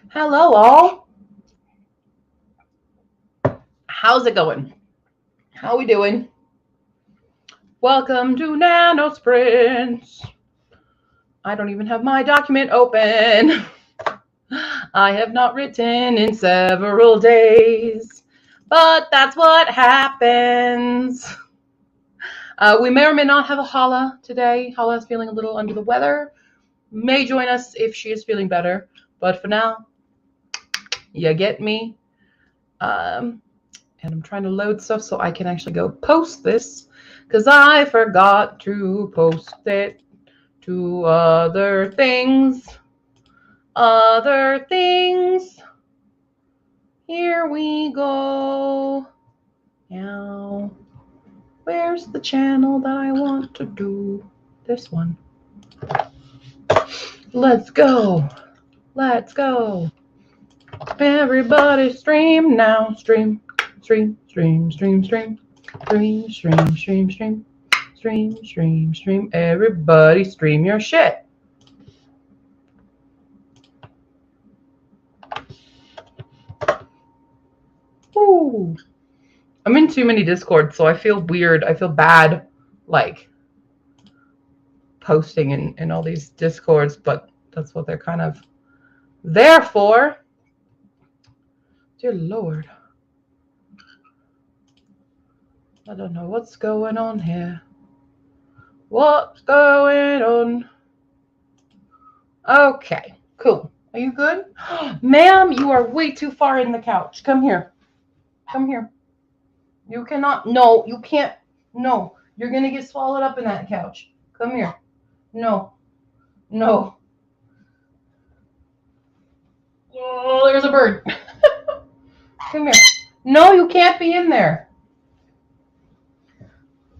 Hello, all. How's it going? How we doing? Welcome to Nano Sprints. I don't even have my document open. I have not written in several days, but that's what happens. We may or may not have a Hala today. Hala is feeling a little under the weather. May join us if she is feeling better, but for now, you get me. And I'm trying to load stuff so I can actually go post this because I forgot to post it to other things. Other things. Here we go. Now, where's the channel that I want to do? This one. Let's go. Let's go. Everybody stream now. Stream. Stream, stream, stream, stream. Stream, stream, stream, stream. Stream, stream, stream. Everybody stream your shit. Ooh. I'm in too many Discords, so I feel weird. I feel bad, like, posting in all these Discords, but that's what they're kind of there for. Dear Lord. I don't know what's going on here. What's going on? Okay, cool. Are you good? Ma'am, you are way too far in the couch. Come here. Come here. You cannot. No, you can't. No, you're going to get swallowed up in that couch. Come here. No. No. Oh, there's a bird. Come here. No, you can't be in there.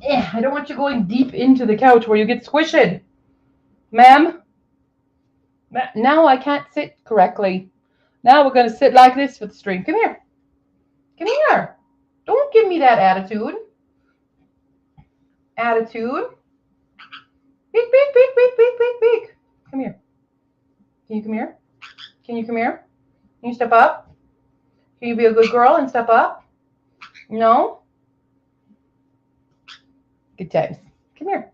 I don't want you going deep into the couch where you get squished. Ma'am? Now I can't sit correctly. Now we're going to sit like this for the stream. Come here. Come here. Don't give me that attitude. Attitude. Beak, beak, beak, beak, beak, beak, beak. Come here. Can you come here? Can you come here? Can you step up? Can you be a good girl and step up? No? Good times. Come here.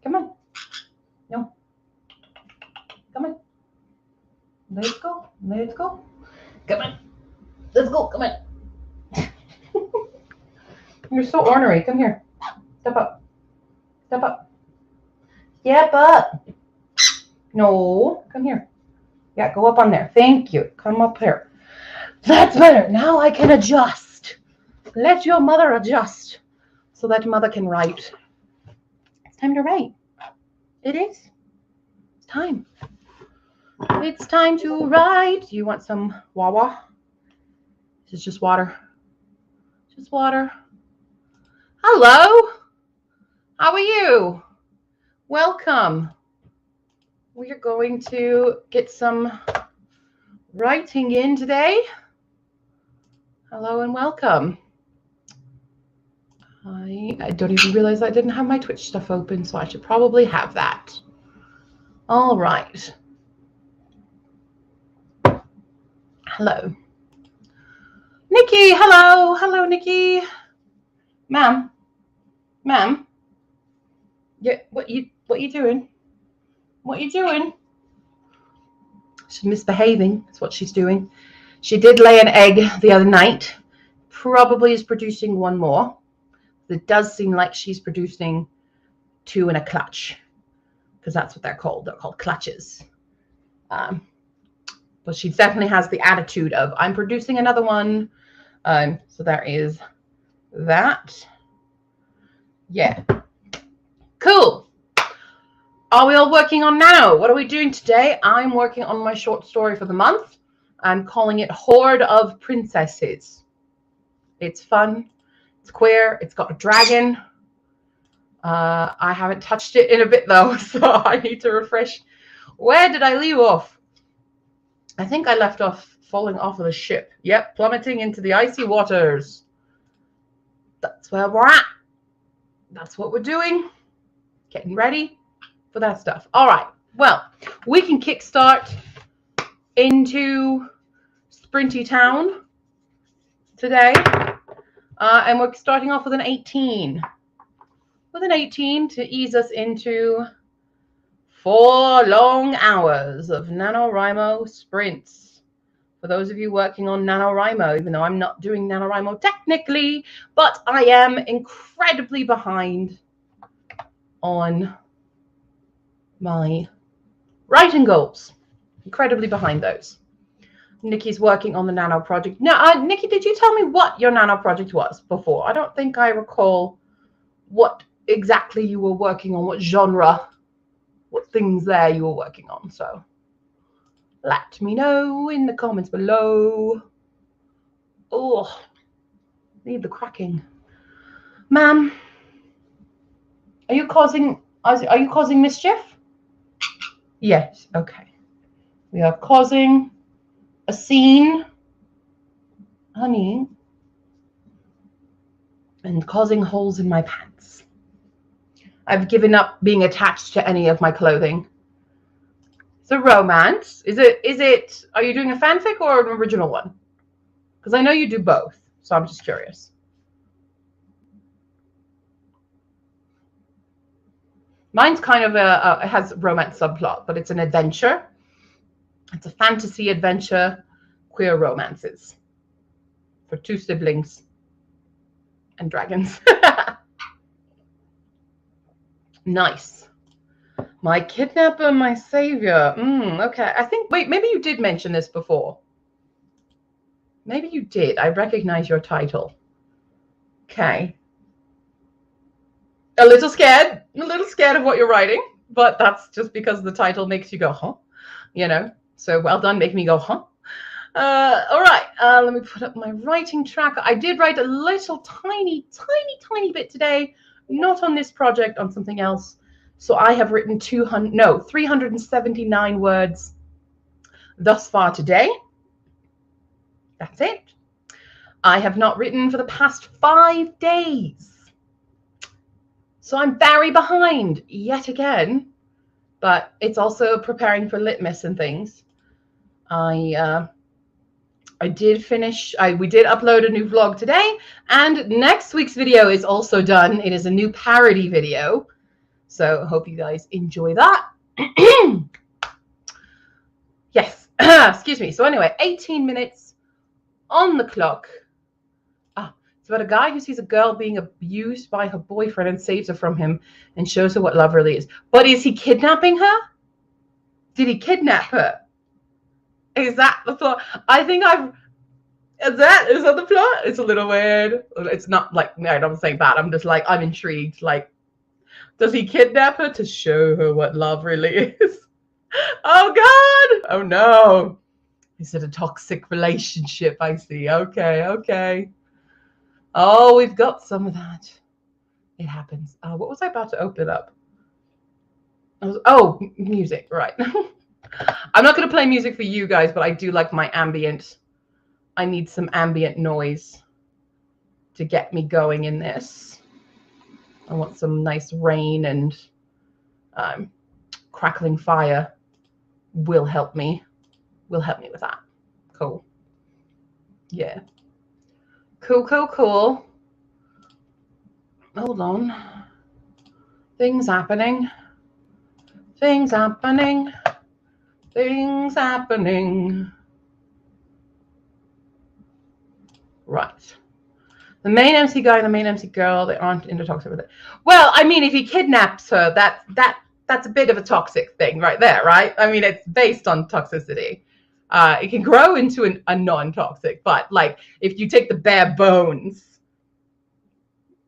Come on. No. Come on. Let's go. Let's go. Come on. Let's go. Come on. You're so ornery. Come here. Step up. Step up. Step up. No. Come here. Yeah, go up on there. Thank you. Come up here. That's better. Now I can adjust. Let your mother adjust so that mother can write. It's time to write. It is. It's time. It's time to write. Do you want some Wawa? This is just water. Just water. Hello. How are you? Welcome. We are going to get some writing in today. Hello and welcome. I don't even realize I didn't have my Twitch stuff open, so I should probably have that. All right. Hello. Nikki, hello. Hello, Nikki. Ma'am. Ma'am. Yeah, what you doing? What you doing? She's misbehaving. That's what she's doing. She did lay an egg the other night. Probably is producing one more. It does seem like she's producing 2 in a clutch, because that's what they're called. They're called clutches. But she definitely has the attitude of, I'm producing another one. So there is that. Yeah. Cool. Are we all working on now? What are we doing today? I'm working on my short story for the month. I'm calling it Horde of Princesses. It's fun. It's queer. It's got a dragon. I haven't touched it in a bit though, so I need to refresh. Where did I leave off? I think I left off falling off of the ship. Yep, plummeting into the icy waters. That's where we're at. That's what we're doing. Getting ready for that stuff. All right. Well, we can kickstart into Sprinty Town today. And we're starting off with an 18. With an 18 to ease us into 4 long hours of NaNoWriMo sprints. For those of you working on NaNoWriMo, even though I'm not doing NaNoWriMo technically, but I am incredibly behind on my writing goals. Incredibly behind those. Nikki's working on the Nano project. Now, Nikki, did you tell me what your Nano project was before? I don't think I recall what exactly you were working on, what genre, what things there you were working on. So let me know in the comments below. Oh, need the cracking. Ma'am, are you causing mischief? Yes, okay. We are causing a scene, honey, and causing holes in my pants. I've given up being attached to any of my clothing. It's a romance. Is it, are you doing a fanfic or an original one? Because I know you do both, so I'm just curious. Mine's kind of it has romance subplot, but it's an adventure. It's a fantasy adventure, queer romances for 2 siblings and dragons. Nice. My kidnapper, my savior. Okay. I think, wait, maybe you did mention this before. Maybe you did. I recognize your title. Okay. A little scared of what you're writing, but that's just because the title makes you go, huh? You know, so well done, make me go, huh? All right, let me put up my writing tracker. I did write a little tiny bit today, not on this project, on something else. So I have written 379 words thus far today. That's it. I have not written for the past 5 days. So I'm very behind yet again, but it's also preparing for litmus and things. I did finish, we did upload a new vlog today, and next week's video is also done. It is a new parody video. So hope you guys enjoy that. Yes, excuse me. So anyway, 18 minutes on the clock. It's about a guy who sees a girl being abused by her boyfriend and saves her from him and shows her what love really is. But is he kidnapping her? Did he kidnap her? Is that the plot? I think is that the plot? It's a little weird. It's not like, no, I'm saying that. I'm just like, I'm intrigued. Like, does he kidnap her to show her what love really is? Oh God. Oh no. Is it a toxic relationship? I see. Okay. Oh, we've got some of that. It happens. What was I about to open up? Music, right. I'm not going to play music for you guys, but I do like my ambient. I need some ambient noise to get me going in this. I want some nice rain and crackling fire will help me. Will help me with that. Cool. Yeah. Cool. Hold on. Things happening. Right. The main MC guy and the main MC girl, they aren't into toxic with it. Well, I mean, if he kidnaps her, that's a bit of a toxic thing right there, right? I mean, it's based on toxicity. It can grow into a non-toxic, but like if you take the bare bones,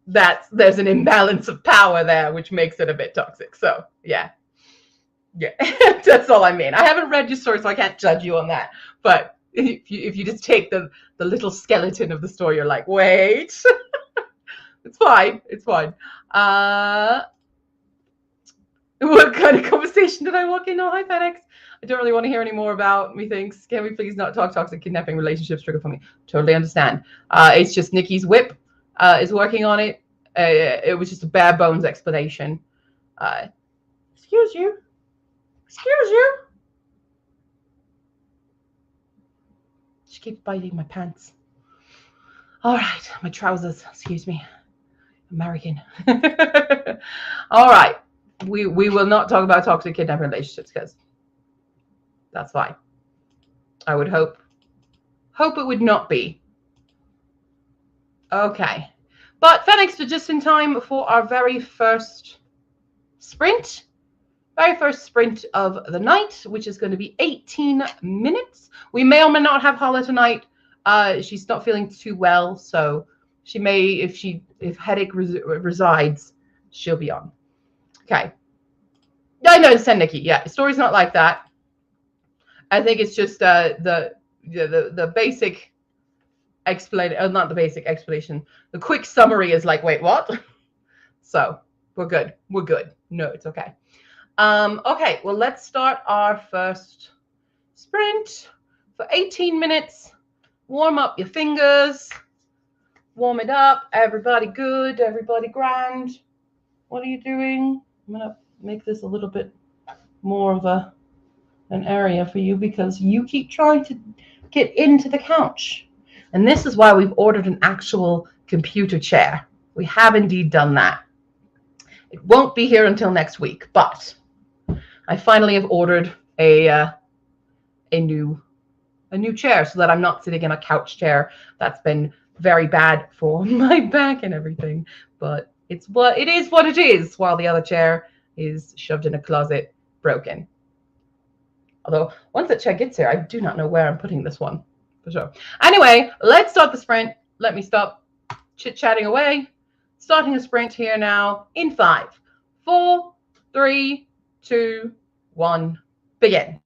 there's an imbalance of power there, which makes it a bit toxic. So yeah, that's all I mean. I haven't read your story, so I can't judge you on that. But if you just take the little skeleton of the story, you're like, wait, it's fine. What kind of conversation did I walk in? Oh, hi, FedEx. I don't really want to hear any more about methinks. Can we please not talk toxic kidnapping relationships trigger for me? Totally understand. It's just Nikki's whip is working on it. It was just a bare bones explanation. Excuse you. keeps biting my pants. All right, my trousers, excuse me. American. All right. We will not talk about toxic kidnapping relationships because that's fine. I would hope it would not be. Okay. But Phoenix, we're just in time for our very first sprint. Very first sprint of the night, which is going to be 18 minutes. We may or may not have Hala tonight. She's not feeling too well, so she may, if headache resides, she'll be on. Okay. No, send Nikki. Yeah, the story's not like that. I think it's just the basic explanation, not the basic explanation. The quick summary is like, wait, what? So we're good. We're good. No, it's okay. Okay, well, let's start our first sprint for 18 minutes. Warm up your fingers. Warm it up. Everybody good. Everybody grand. What are you doing? I'm going to make this a little bit more of an area for you because you keep trying to get into the couch. And this is why we've ordered an actual computer chair. We have indeed done that. It won't be here until next week, but I finally have ordered a new chair so that I'm not sitting in a couch chair. That's been very bad for my back and everything. But it is what it is, while the other chair is shoved in a closet, broken. Although once that chair gets here, I do not know where I'm putting this one for sure. Anyway, let's start the sprint. Let me stop chit-chatting away. Starting a sprint here now in 5, 4, 3, 2, 1, begin.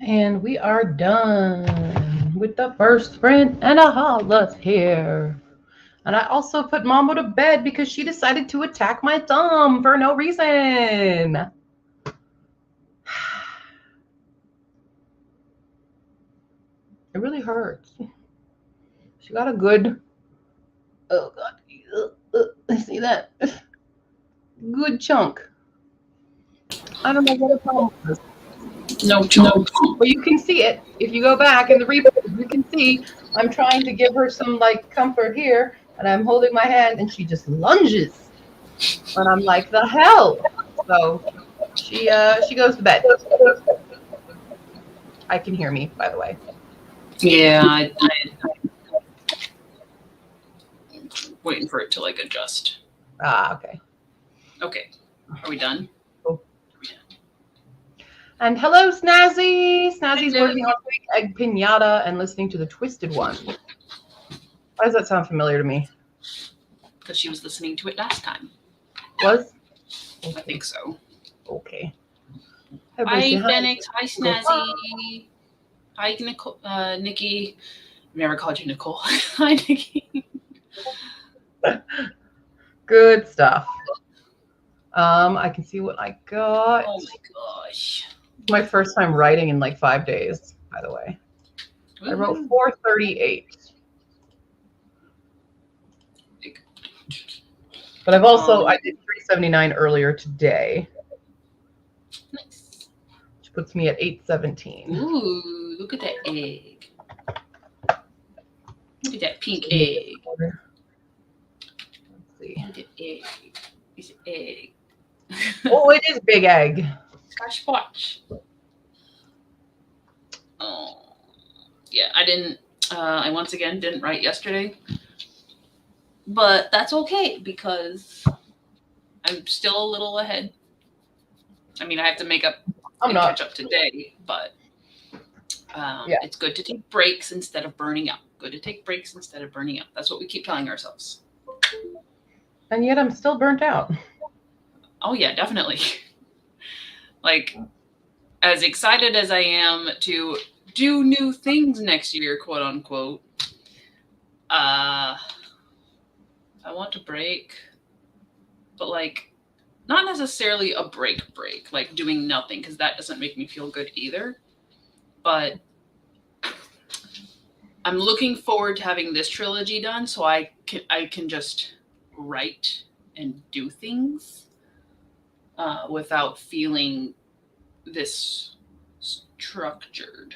And we are done with the first sprint and a let's here. And I also put Mama to bed because she decided to attack my thumb for no reason. It really hurts. She got a good, oh God, see that? Good chunk. I don't know what the problem is. No chunk. But you can see it. If you go back in the replay, you can see I'm trying to give her some like comfort here, and I'm holding my hand, and she just lunges. And I'm like, the hell? So she goes to bed. I can hear me, by the way. Yeah, I waiting for it to like adjust. Okay. Okay. Are we done? Cool. And hello, Snazzy. Snazzy's working on Big Egg Pinata and listening to the Twisted One. Why does that sound familiar to me? Because she was listening to it last time. Was? Okay. I think so. Okay. Hi, Phoenix. Hi, Snazzy. Hi, Nicole, Nikki. I've never called you Nicole. Hi, Nikki. Good stuff. I can see what I got. Oh my gosh. It's my first time writing in like 5 days, by the way. Ooh. I wrote 438. But I've also, I did 379 earlier today. Nice. Which puts me at 817. Ooh, look at that egg. Look at that pink egg. Let's see. Look at egg. It's an egg. Oh, it is big egg. Gosh, watch. Oh, yeah, I didn't, I once again didn't write yesterday. But that's okay because I'm still a little ahead. I mean, I have to make up and catch up today, but it's good to take breaks instead of burning out. Good to take breaks instead of burning out. That's what we keep telling ourselves. And yet I'm still burnt out. Oh, yeah, definitely. Like, as excited as I am to do new things next year, quote unquote, I want to break, but like, not necessarily a break, like doing nothing, because that doesn't make me feel good either. But I'm looking forward to having this trilogy done so I can just write and do things without feeling this structured.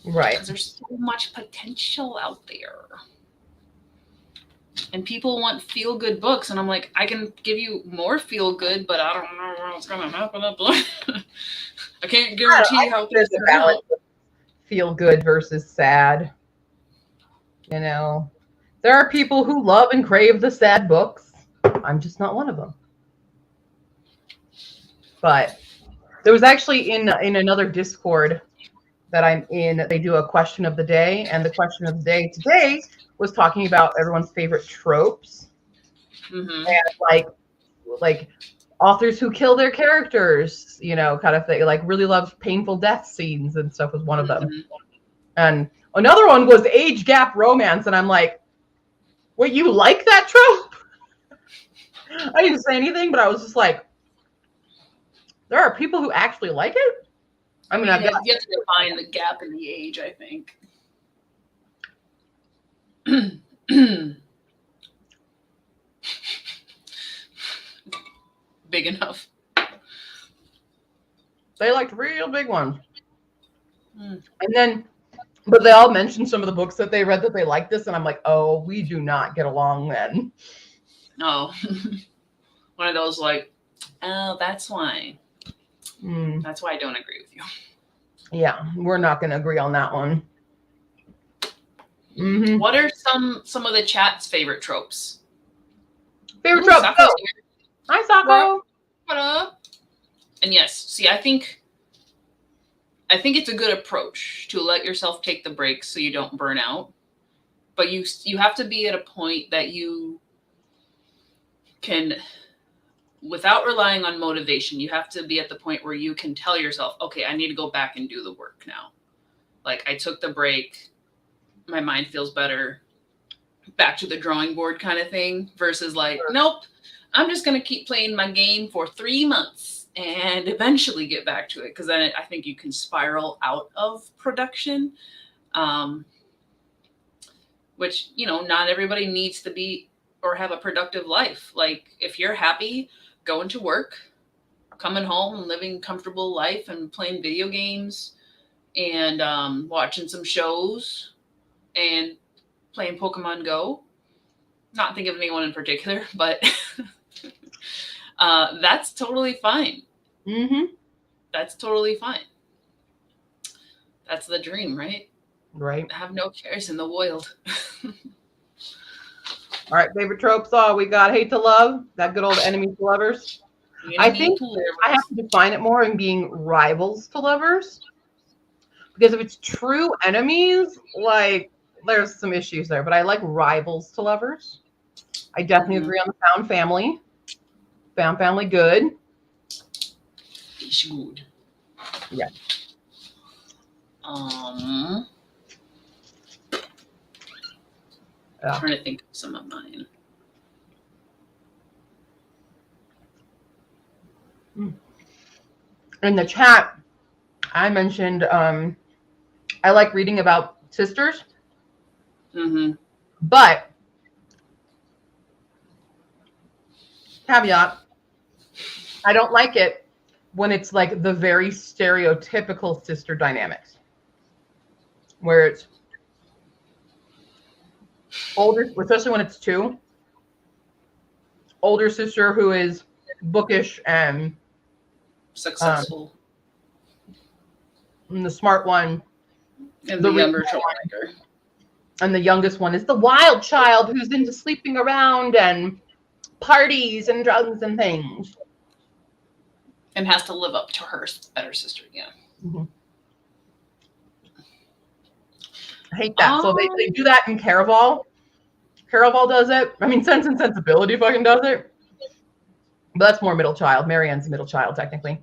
Right. Because there's so much potential out there. And people want feel-good books, and I'm like, I can give you more feel-good, but I don't know what's going to happen up. I can't guarantee how things turn out. Feel good versus sad. You know, there are people who love and crave the sad books. I'm just not one of them. But there was actually in another Discord that I'm in, they do a question of the day, and the question of the day today was talking about everyone's favorite tropes. Mm-hmm. And like authors who kill their characters, you know, kind of thing. Like really love painful death scenes and stuff was one of them. And another one was age gap romance, and I'm like, wait, you like that trope? I didn't say anything, but I was just like, there are people who actually like it. I mean, you have to define the gap in the age, I think. Big enough. They liked real big ones. And then, but they all mentioned some of the books that they read that they liked this, and I'm like, oh, we do not get along then. Oh, one of those like, oh, that's why. That's why I don't agree with you. Yeah, we're not going to agree on that one. Mm-hmm. What are some of the chat's favorite tropes? Favorite tropes? Oh. Hi, Sako. What up? And yes, see, I think it's a good approach to let yourself take the breaks so you don't burn out. But you have to be at a point that you can without relying on motivation, you have to be at the point where you can tell yourself, okay, I need to go back and do the work now. Like, I took the break, my mind feels better, back to the drawing board kind of thing, versus like, nope, I'm just going to keep playing my game for 3 months and eventually get back to it. Because then I think you can spiral out of production, which, you know, not everybody needs to be or have a productive life. Like, if you're happy going to work, coming home and living comfortable life and playing video games and watching some shows and playing Pokemon Go, not think of anyone in particular, but that's totally fine. Mm-hmm. That's totally fine. That's the dream, right? Right. Have no cares in the world. All right, favorite tropes. Oh, we got hate to love, that good old enemies to lovers. I think I have to define it more in being rivals to lovers. Because if it's true enemies, like, there's some issues there. But I like rivals to lovers. I definitely agree on the found family. Found family good. It's good. Yeah. I'm trying to think of some of mine. In the chat, I mentioned I like reading about sisters. Mm-hmm. But caveat, I don't like it when it's like the very stereotypical sister dynamics, where it's older, especially when it's two, older sister who is bookish and successful, and the smart one, and the younger troublemaker, and the youngest one is the wild child who's into sleeping around and parties and drugs and things, and has to live up to her better sister. Yeah. Mm-hmm. I hate that. So they do that in Caraval. Caraval does it. I mean, Sense and Sensibility fucking does it. But that's more middle child. Marianne's middle child, technically.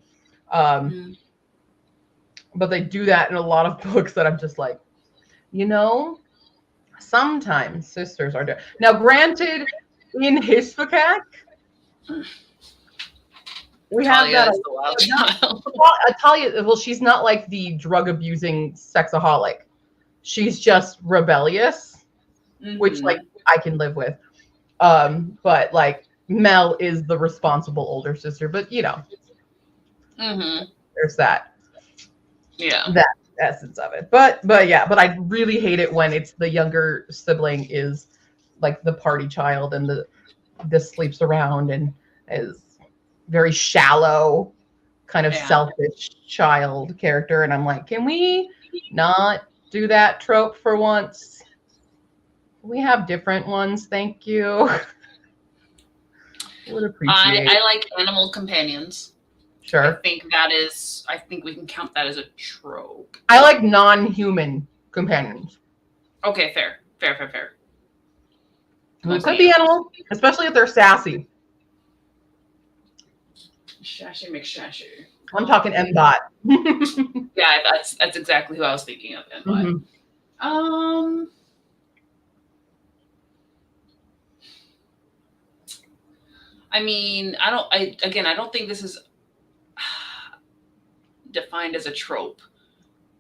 But they do that in a lot of books that I'm just like, you know, sometimes sisters are doing. Now, granted, in Hispakak, we have that. The wild child. Atalia, well, she's not like the drug-abusing sexaholic. She's just rebellious, which, like, I can live with. But, like, Mel is the responsible older sister. But, you know, there's that. Yeah. That essence of it. But I really hate it when it's the younger sibling is, like, the party child and the sleeps around and is very shallow, kind of selfish child character. And I'm like, can we not do that trope for once? We have different ones, thank you. Would appreciate. I like animal companions. Sure. I think we can count that as a trope. I like non-human companions. Okay, fair. It could be animal, especially if they're sassy. Shashy McShashy. I'm talking M-Bot. Yeah, that's exactly who I was thinking of. M-Bot. I mean, I don't think this is defined as a trope,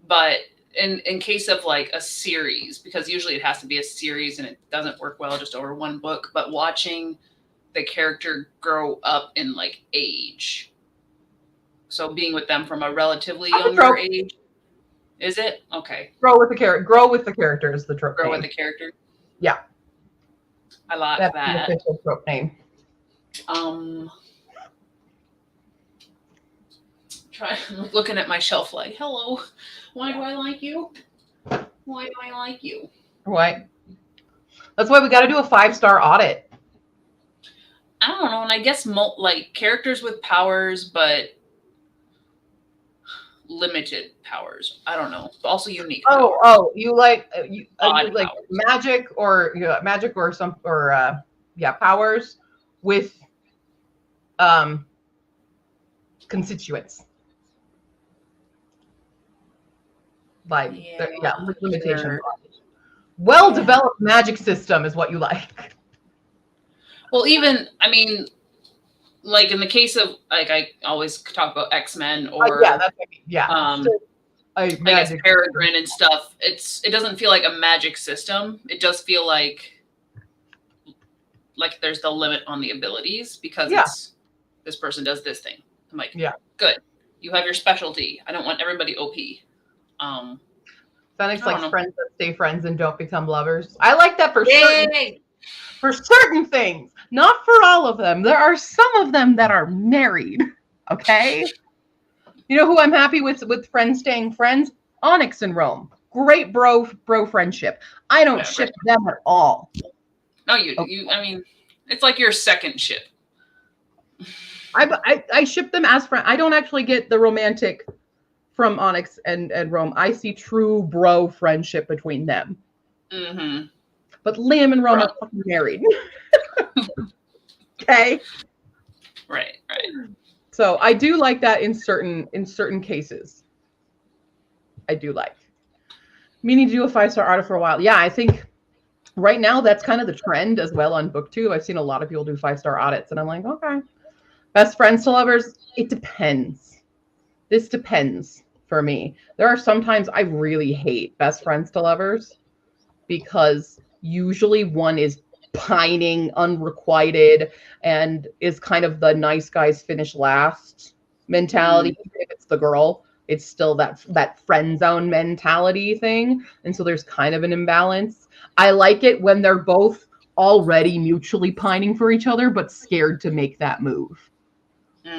but in case of like a series, because usually it has to be a series and it doesn't work well just over one book, but watching the character grow up in like age. So being with them from a relatively younger age. Is it? Okay. Grow with the character is the trope. Grow with the character? Yeah. I like that. That's the official trope name. I'm looking at my shelf like, hello, why do I like you? Why do I like you? Why? That's why we got to do a 5-star audit. I don't know, and I guess like characters with powers, but limited powers. I don't know. Also unique. Oh, you like Odd like powers. magic or powers with constituents. Like, limitations. Well-developed magic system is what you like. Well, even, I mean, like in the case of, like, I always talk about X-Men or I guess Peregrine and stuff. It doesn't feel like a magic system. It does feel like there's the limit on the abilities because it's this person does this thing. I'm like, good. You have your specialty. I don't want everybody OP. Phoenix likes friends that stay friends and don't become lovers. I like that for certain things, not for all of them. There are some of them that are married. Okay. You know who I'm happy with friends staying friends? Onyx and Rome. Great bro friendship. I don't ship them at all. No, you. I mean, it's like your second ship. I ship them as friends. I don't actually get the romantic from Onyx and Rome. I see true bro friendship between them. Mm-hmm. But Liam and Rome are fucking married. Okay. Right. So I do like that in certain cases. I do like. Meaning to do a 5-star audit for a while. Yeah, I think right now that's kind of the trend as well on BookTube. I've seen a lot of people do 5-star audits, and I'm like, okay. Best friends to lovers, it depends. This depends for me. There are sometimes I really hate best friends to lovers because usually one is pining, unrequited, and is kind of the nice guys finish last mentality. Even if it's the girl, it's still that friend zone mentality thing. And so there's kind of an imbalance. I like it when they're both already mutually pining for each other, but scared to make that move.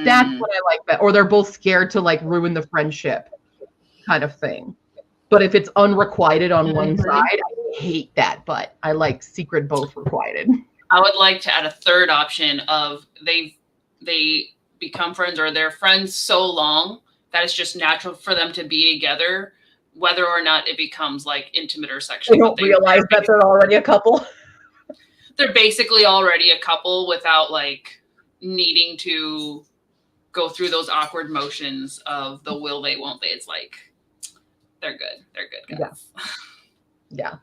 That's what I like. That, or they're both scared to like ruin the friendship kind of thing. But if it's unrequited on one side, I hate that. But I like secret both requited. I would like to add a third option of they become friends or they're friends so long that it's just natural for them to be together, whether or not it becomes like intimate or sexual. They don't realize that they're already a couple. They're basically already a couple without like needing to go through those awkward motions of the will they, won't they. It's like they're good. They're good guys. Yeah.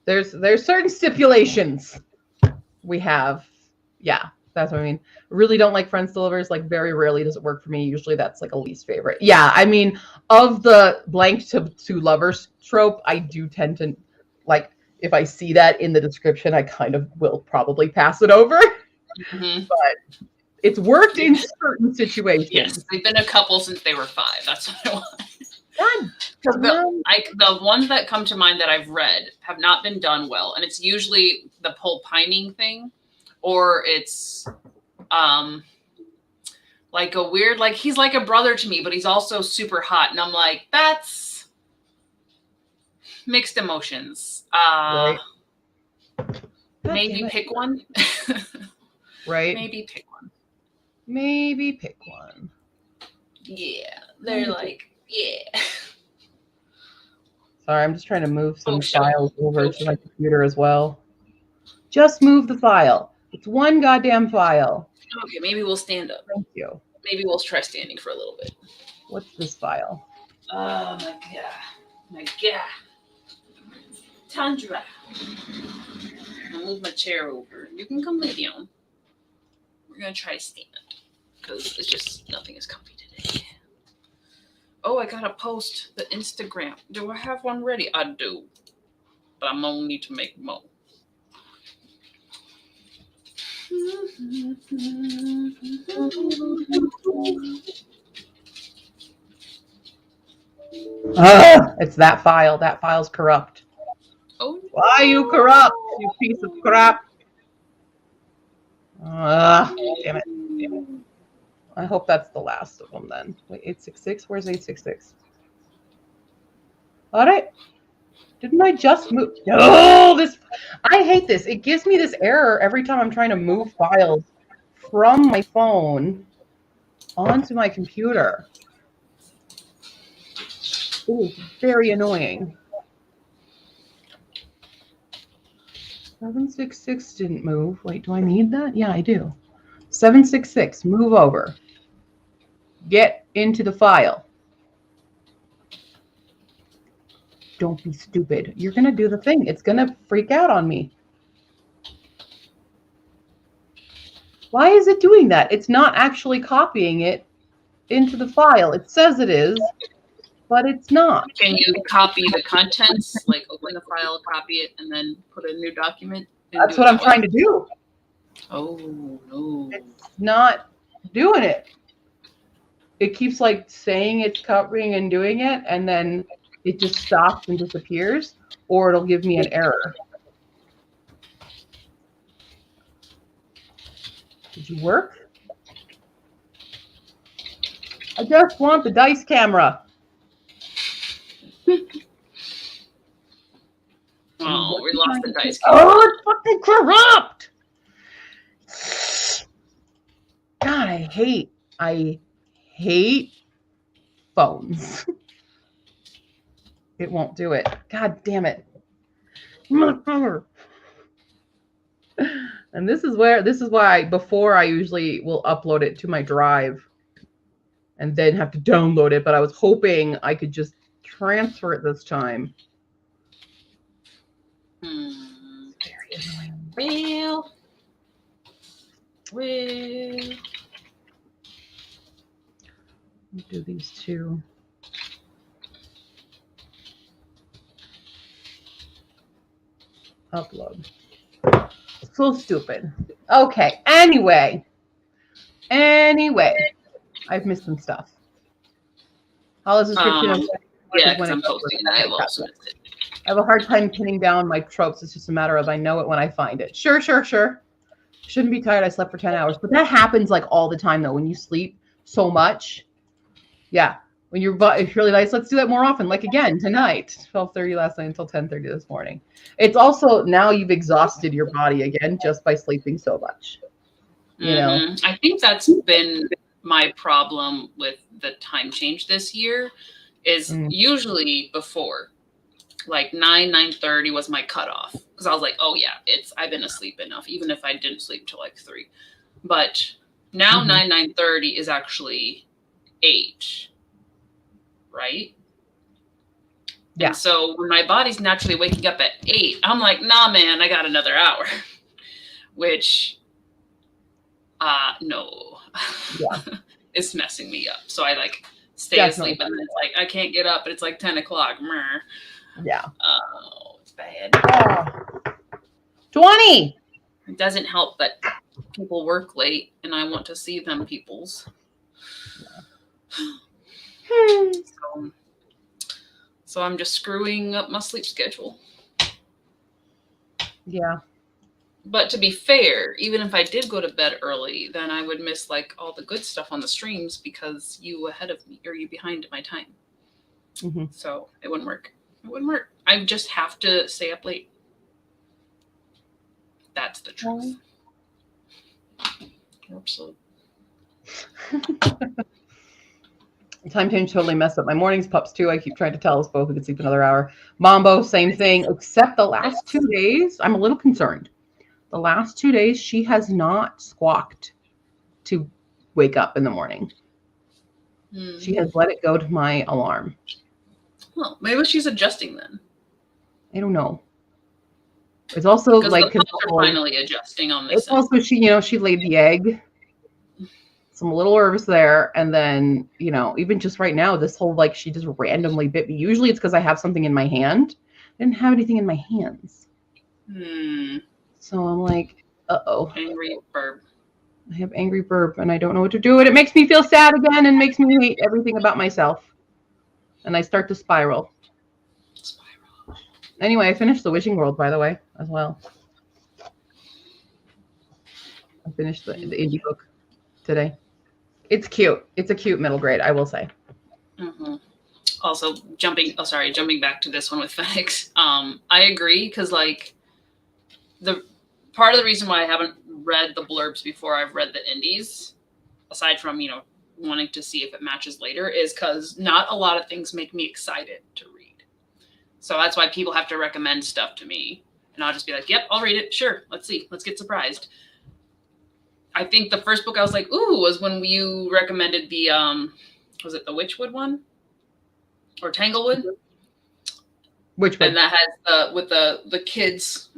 There's certain stipulations we have. Yeah, that's what I mean. Really don't like friends to lovers. Like very rarely does it work for me. Usually that's like a least favorite. Yeah, I mean, of the blank to lovers trope, I do tend to like if I see that in the description, I kind of will probably pass it over. Mm-hmm. But it's worked in certain situations. Yes, they've been a couple since they were 5. That's what I want. God. The ones that come to mind that I've read have not been done well, and it's usually the whole pining thing, or it's like a weird, like he's like a brother to me, but he's also super hot, and I'm like, that's mixed emotions. Right. Maybe pick one. Right. Maybe pick one. Yeah, they're like, yeah. Sorry, I'm just trying to move some files over to my computer as well. Just move the file. It's one goddamn file. Okay, maybe we'll stand up. Thank you. Maybe we'll try standing for a little bit. What's this file? Oh my god. Tundra. I'll move my chair over. You can come lay down. We're gonna try to stand because it's just nothing is comfy today. Oh, I gotta post the Instagram. Do I have one ready? I do, but I'm gonna need to make more. It's that file. That file's corrupt. Oh, why are you corrupt, you piece of crap? Damn it. I hope that's the last of them then. Wait, 866? Where's 866? All right. Didn't I just move? No, I hate this. It gives me this error every time I'm trying to move files from my phone onto my computer. It is very annoying. 766 didn't move. Wait, do I need that? Yeah, I do. 766, move over. Get into the file. Don't be stupid. You're going to do the thing. It's going to freak out on me. Why is it doing that? It's not actually copying it into the file. It says it is, but it's not. Can you copy the contents, like open the file, copy it, and then put a new document? That's what I'm trying to do. Oh, no. It's not doing it. It keeps like saying it's copying and doing it, and then it just stops and disappears, or it'll give me an error. Did you work? I just want the dice camera. Oh, we lost the dice camera. Oh, it's fucking corrupt! God, I hate phones. It won't do it. God damn it. And this is why before I usually will upload it to my drive and then have to download it, but I was hoping I could just transfer it this time. Very annoying. Well. Do these two. Upload. So stupid. Okay. Anyway, I've missed some stuff. How's the description? Yeah, because I'm posting and I have also missed it. I have a hard time pinning down my tropes. It's just a matter of I know it when I find it. Sure. Shouldn't be tired. I slept for 10 hours. But that happens like all the time though. When you sleep so much. Yeah. When it's really nice. Let's do that more often. Like again, tonight, 12:30 last night until 10:30 this morning. It's also now you've exhausted your body again just by sleeping so much. You know, I think that's been my problem with the time change this year is usually before like 9:30 was my cutoff. Cause I was like, oh yeah, I've been asleep enough, even if I didn't sleep till like 3, but now 9:30 is actually 8. Right? Yeah. And so when my body's naturally waking up at 8, I'm like, nah, man, I got another hour. Which, no. Yeah. It's messing me up. So I like stay asleep and then it's like, I can't get up. And it's like 10 o'clock. Yeah. Oh, it's bad. 20. It doesn't help that people work late and I want to see them peoples. Yeah. So I'm just screwing up my sleep schedule. Yeah. But to be fair, even if I did go to bed early, then I would miss like all the good stuff on the streams because you ahead of me or you behind my time. So it wouldn't work. I just have to stay up late. That's the truth. Absolutely. Time change totally messed up my mornings. Pups too. I keep trying to tell us both we could sleep another hour. Mambo, same thing. Except the last 2 days, I'm a little concerned. The last 2 days, she has not squawked to wake up in the morning. She has let it go to my alarm. Well, maybe she's adjusting then. I don't know. It's also like the pups are finally adjusting on this. It's also she laid the egg. So I'm a little nervous there. And then, even just right now, this whole, she just randomly bit me. Usually it's because I have something in my hand. I didn't have anything in my hands. So I'm like, uh-oh. Angry burp. I have angry burp and I don't know what to do. And it makes me feel sad again and makes me hate everything about myself. And I start to spiral. Anyway, I finished The Wishing World, by the way, as well. I finished the indie book today. It's cute. It's a cute middle grade, I will say. Also, jumping back to this one with Phoenix. I agree because the part of the reason why I haven't read the blurbs before I've read the indies, aside from wanting to see if it matches later, is because not a lot of things make me excited to read. So that's why people have to recommend stuff to me, and I'll just be like, "Yep, I'll read it. Sure, let's see, let's get surprised." I think the first book I was like, ooh, was when you recommended the was it the Witchwood one or Tanglewood? Which one? And that has with the kids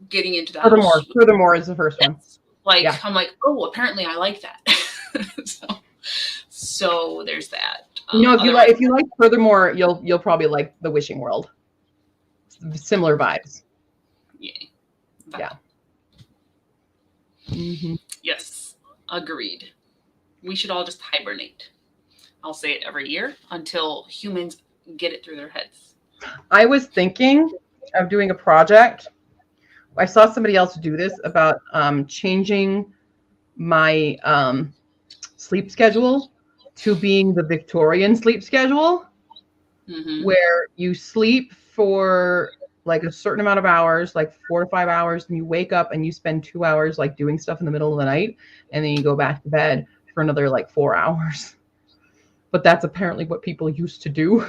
getting into the house. Furthermore is the first one. Like, Yeah. I'm like, oh, apparently I like that. so there's that. If you like Furthermore, you'll probably like The Wishing World. Similar vibes. Yeah. Mm-hmm. Yes, agreed. We should all just hibernate. I'll say it every year until humans get it through their heads. I was thinking of doing a project. I saw somebody else do this about changing my sleep schedule to being the Victorian sleep schedule, where you sleep for like a certain amount of hours, like 4 to 5 hours, and you wake up and you spend 2 hours like doing stuff in the middle of the night, and then you go back to bed for another like 4 hours. But that's apparently what people used to do.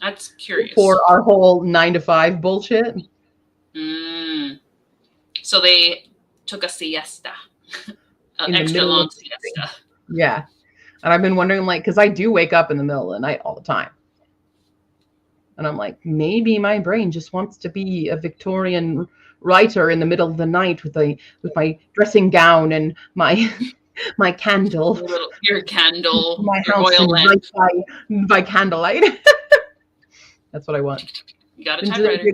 That's curious. For our whole 9 to 5 bullshit. So they took a siesta, an extra long siesta. Yeah. And I've been wondering, like, because I do wake up in the middle of the night all the time. And I'm like, maybe my brain just wants to be a Victorian writer in the middle of the night with my dressing gown and my my candle. Your candle, my your house oil lamp. By candlelight. That's what I want. You got a typewriter.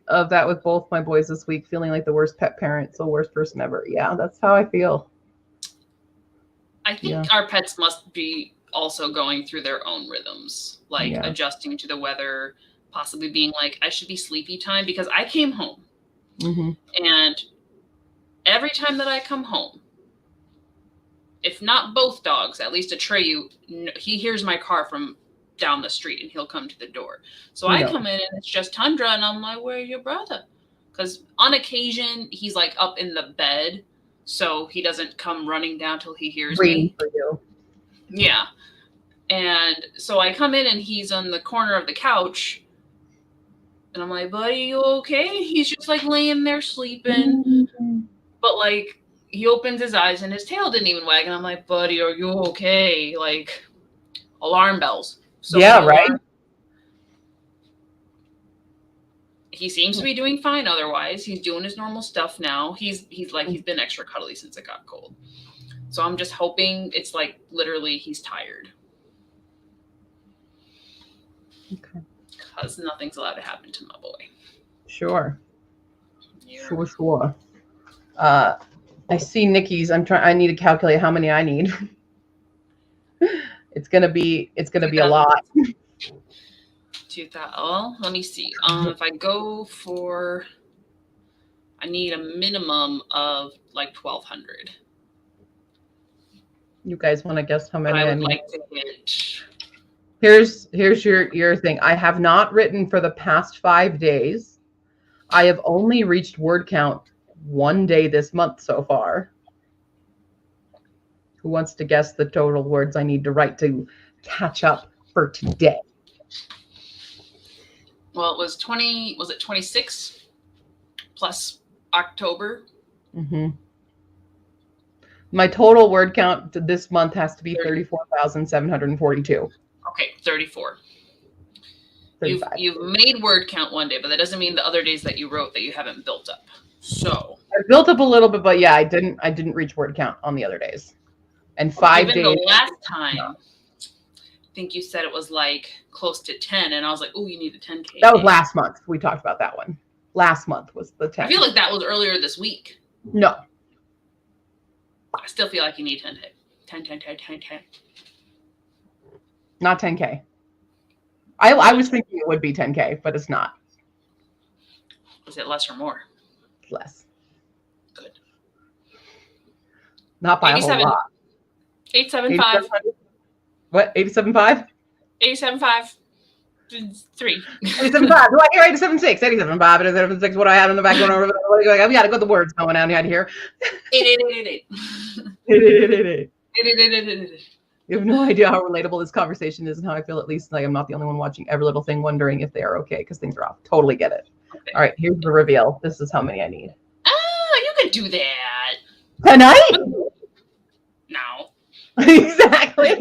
Of that with both my boys this week, feeling like the worst pet parent, so worst person ever. Yeah, that's how I feel. I think our pets must be also going through their own rhythms, like adjusting to the weather, possibly being like, I should be sleepy time, because I came home. And every time that I come home, if not both dogs, at least Atreyu, he hears my car from down the street and he'll come to the door. So I come in and it's just Tundra, and I'm like, where's your brother? Because on occasion he's like up in the bed, so he doesn't come running down till he hears me. For you. Yeah. And so I come in and he's on the corner of the couch, and I'm like, buddy, you okay? He's just like laying there sleeping. But like, he opens his eyes and his tail didn't even wag, and I'm like, buddy, are you okay? Like, alarm bells. So right. He seems to be doing fine otherwise. He's doing his normal stuff now. He's been extra cuddly since it got cold. So I'm just hoping it's like literally he's tired. Okay. Because nothing's allowed to happen to my boy. Sure. Yeah. Sure. I see Nikki's. I need to calculate how many I need. It's gonna be a lot. 2,000. Well, let me see. If I go for, I need a minimum of like 1,200. You guys want to guess how many I would like to hit? Here's your thing. I have not written for the past 5 days. I have only reached word count 1 day this month so far. Who wants to guess the total words I need to write to catch up for today? Well, it was 20. Was it 26 plus October? My total word count this month has to be 34,742. Okay, 34. You've made word count 1 day, but that doesn't mean the other days that you wrote that you haven't built up. So I built up a little bit, but yeah, I didn't reach word count on the other days. And 5 days. The last time, I think you said it was like close to 10, and I was like, "Oh, you need a 10K." That was last month. We talked about that one. Last month was the 10. I feel like that was earlier this week. No. I still feel like you need 10K. 10. Not 10K. I was thinking it would be 10K, but it's not. Is it less or more? Less. Good. Not by a whole lot. 875. What? 875? 875. 3. 875. Do I hear 876? 875. 876. What do I have in the back? I've got to go the words going on out here. 8888. 8888. You have no idea how relatable this conversation is and how I feel, at least like I'm not the only one watching every little thing wondering if they are okay because things are off. Totally get it. Okay. All right, here's the reveal. This is how many I need. Oh, you can do that. Tonight? Exactly.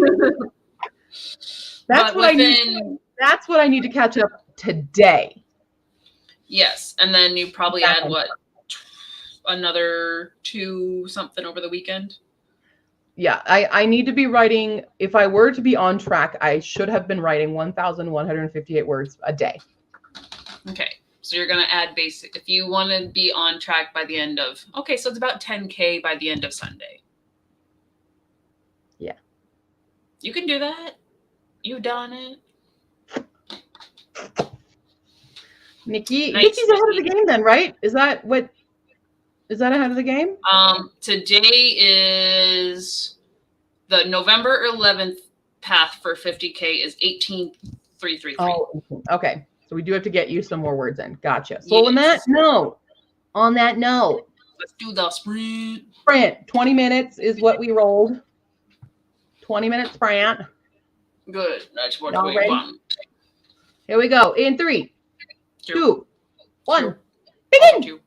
That's But what I need. within, That's what I need to catch up today. yes, and then you probably Back add on what, another 2 something over the weekend. Yeah, I need to be writing. If I were to be on track, I should have been writing 1,158 words a day. Okay, so you're gonna add basic. If you want to be on track by the end of, okay, so it's about 10K by the end of Sunday. Yeah. You can do that. You've done it. Nikki's Nice, ahead of Nikki. the game then, right? Is that ahead of the game? Today is the November 11th path for 50K is 18,333. Oh, okay. So we do have to get you some more words in. Gotcha. So Yes. on that note, Let's do the sprint. sprint. 20 minutes is what we rolled. 20-minute sprint. Good. That's what Y'all we ready? want. Here we go. In 3, 2, 1. Two. Begin. Two.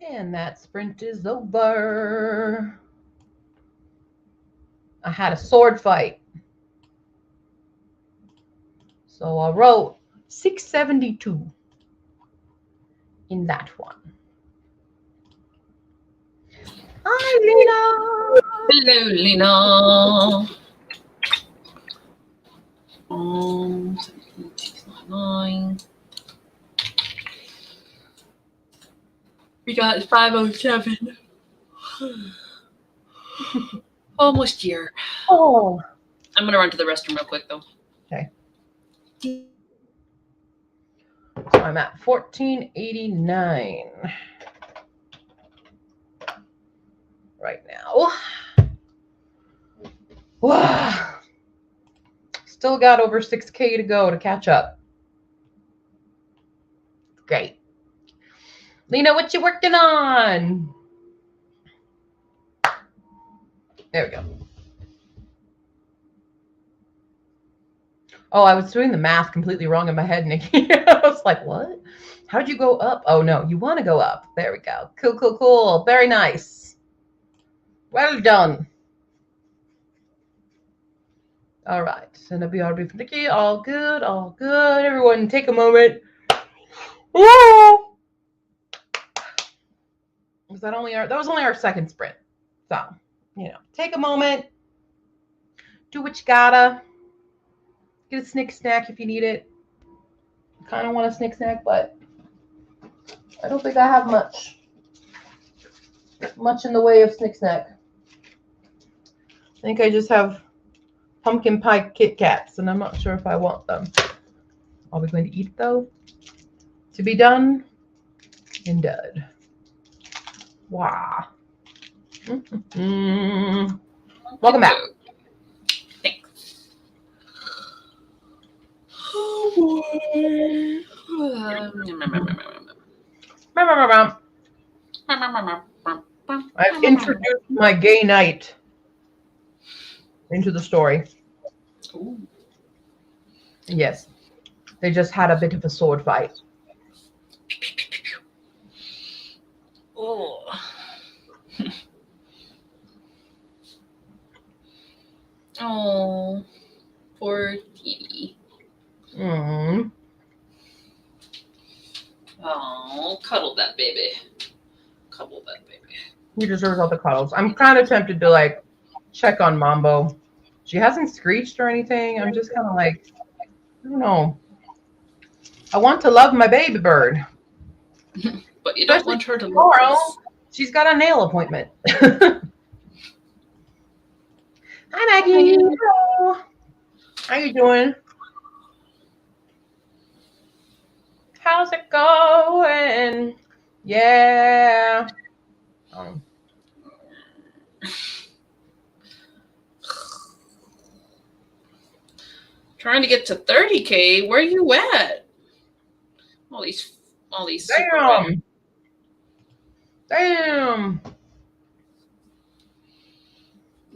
And that sprint is over. I had a sword fight. So I wrote 672 in that one. Hi, Lena. Hello, Lena. 9. We got 5:07. Almost here. Oh. I'm gonna run to the restroom real quick though. Okay. So I'm at 1489 right now. Wow. Still got over 6K to go to catch up. Great. Lena, what you working on? There we go. Oh, I was doing the math completely wrong in my head, Nikki. I was like, what? How did you go up? Oh, no, you want to go up. There we go. Cool, cool, cool. Very nice. Well done. All right. And a BRB for Nikki. All good, all good. Everyone take a moment. Woo! That was only our second sprint. So, take a moment. Do what you gotta. Get a snick snack if you need it. I kind of want a snick snack, but I don't think I have much in the way of snick snack. I think I just have pumpkin pie Kit Kats, and I'm not sure if I want them. Are we going to eat though? To be done and done. Wow. Welcome back. Thanks. Oh boy. I've introduced my gay knight into the story. Ooh. Yes. They just had a bit of a sword fight. Oh. Oh, poor kitty. Oh, cuddle that baby. Cuddle that baby. He deserves all the cuddles. I'm kind of tempted to check on Mambo. She hasn't screeched or anything. I'm just kind of I don't know. I want to love my baby bird. But you don't want her to tomorrow. She's got a nail appointment. Hi, Maggie. Hello. How you doing? How's it going? Yeah. Trying to get to 30K. Where are you at? All these Damn. Damn.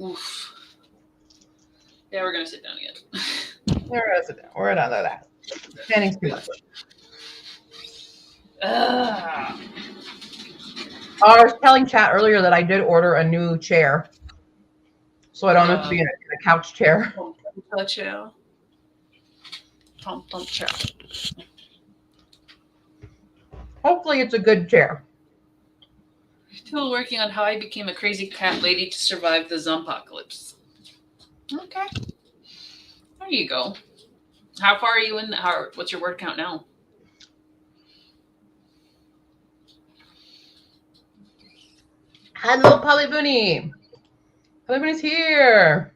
Oof. Yeah, we're gonna sit down again. We're gonna sit down. We're at that. Standing's too much. I was telling chat earlier that I did order a new chair, so I don't have to be in a couch chair. Chair. Chair. Hopefully, it's a good chair. Still working on how I became a crazy cat lady to survive the zompocalypse. Okay. There you go. How far are you in? What's your word count now? Hello, Polyboony. Polyboony's here.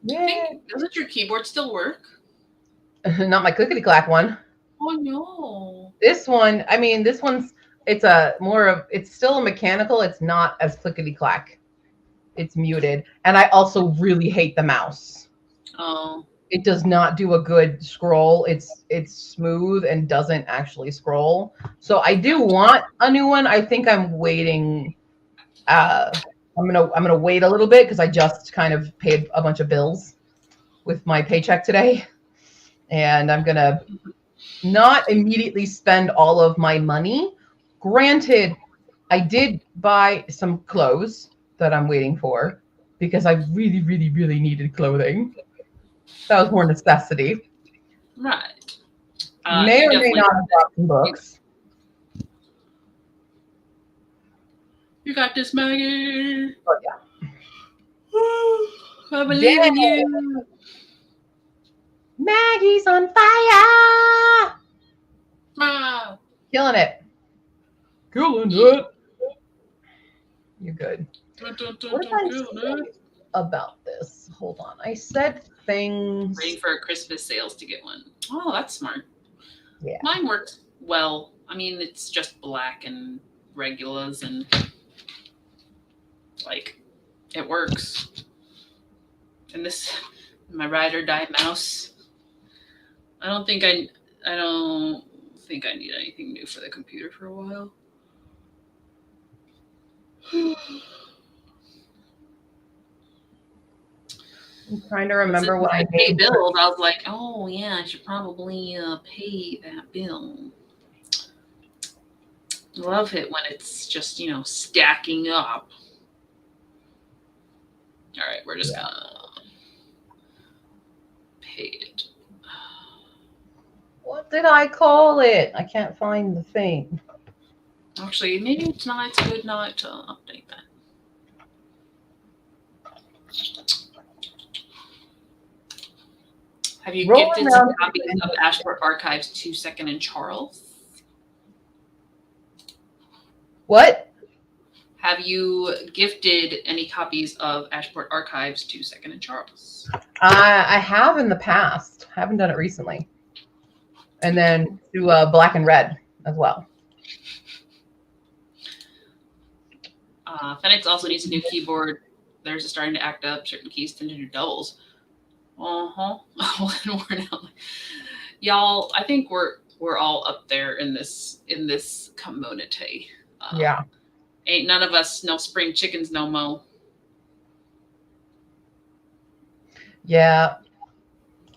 Yeah. Doesn't your keyboard still work? Not my clickety clack one. Oh no. This one, it's still a mechanical. It's not as clickety clack. It's muted. And I also really hate the mouse. Oh. It does not do a good scroll. It's smooth and doesn't actually scroll. So I do want a new one. I think I'm waiting. I'm gonna wait a little bit because I just kind of paid a bunch of bills with my paycheck today, and I'm gonna not immediately spend all of my money Granted, I did buy some clothes that I'm waiting for because I really, really, really needed clothing. That was more necessity. Right. May You or may definitely not have bought some books. You got this, Maggie. But yeah. I believe in you. Maggie's on fire! Wow. Killing it. Killing it. You're good. Dun, dun, dun, What did dun, I kill say it. about this? Hold on. I said things. Waiting for Christmas sales to get one. Oh, that's smart. Yeah. Mine worked well. I mean, it's just black and regulars and like it works. And this, my ride or die mouse. I don't think I need anything new for the computer for a while. I'm trying to remember what I pay made. bills. I was like, oh yeah, I should probably pay that bill. Love it when it's just stacking up. All right, we're just gonna pay it. What did I call it? I can't find the thing. Actually, maybe it's a good night to update that. Have you gifted some copies of Ashport Archives to Second and Charles? What? Have you gifted any copies of Ashport Archives to Second and Charles? I have in the past. I haven't done it recently. And then to Black and Red as well. Phoenix also needs a new keyboard. Theirs is starting to act up. Certain keys tend to do doubles. Y'all, I think we're all up there in this community. Yeah. Ain't none of us no spring chickens no mo. Yeah.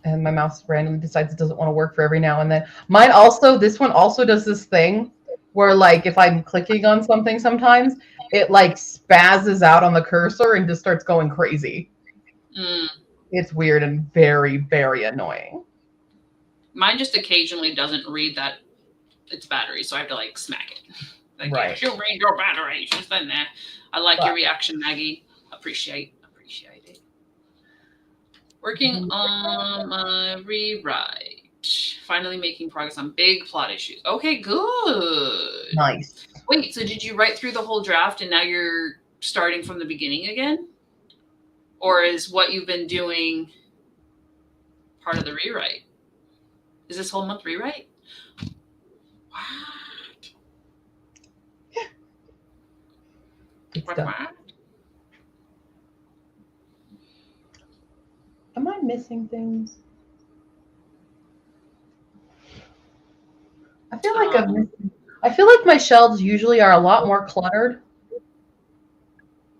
And my mouse randomly decides it doesn't want to work for every now and then. Mine also, this one also does this thing where like if I'm clicking on something sometimes, it like spazzes out on the cursor and just starts going crazy. It's weird and very, very annoying. Mine just occasionally doesn't read that it's battery, so I have to like smack it. Like, right. She'll read your battery. She's done that. I like your reaction, Maggie. Appreciate it. Working on my rewrite. Finally making progress on big plot issues. Okay, good. Nice. Wait, so did you write through the whole draft and now you're starting from the beginning again? Or is what you've been doing part of the rewrite? Is this whole month rewrite? What? What? Am I missing things? I feel like I feel like my shelves usually are a lot more cluttered.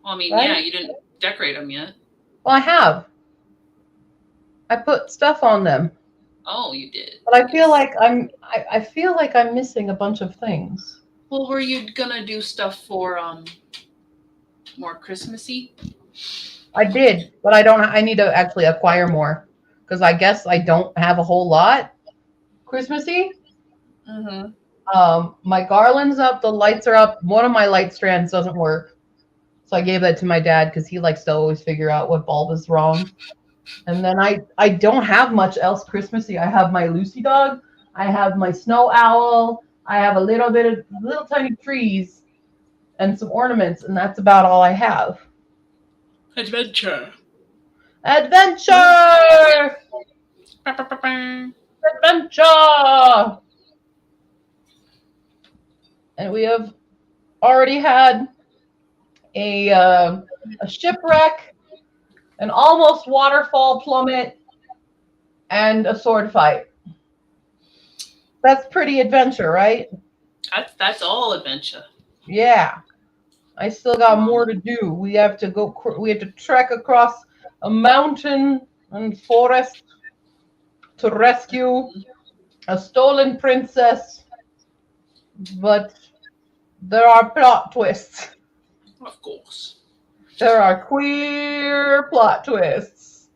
Well, I mean, right? Yeah, you didn't decorate them yet. Well, I have. I put stuff on them. Oh, you did. But I feel like I feel like I'm missing a bunch of things. Well, were you gonna do stuff for more Christmassy? I did, but I need to actually acquire more because I guess I don't have a whole lot Christmassy. My garland's up, the lights are up. One of my light strands doesn't work, so I gave that to my dad because he likes to always figure out what bulb is wrong. And then I don't have much else Christmassy. I have my Lucy dog, I have my snow owl, I have a little bit of little tiny trees and some ornaments, and that's about all I have. Adventure. Adventure. And we have already had a shipwreck, an almost waterfall plummet, and a sword fight. That's pretty adventure, right? That's all adventure. Yeah. I still got more to do. We have to trek across a mountain and forest to rescue a stolen princess. But There are plot twists. Of course. There are queer plot twists.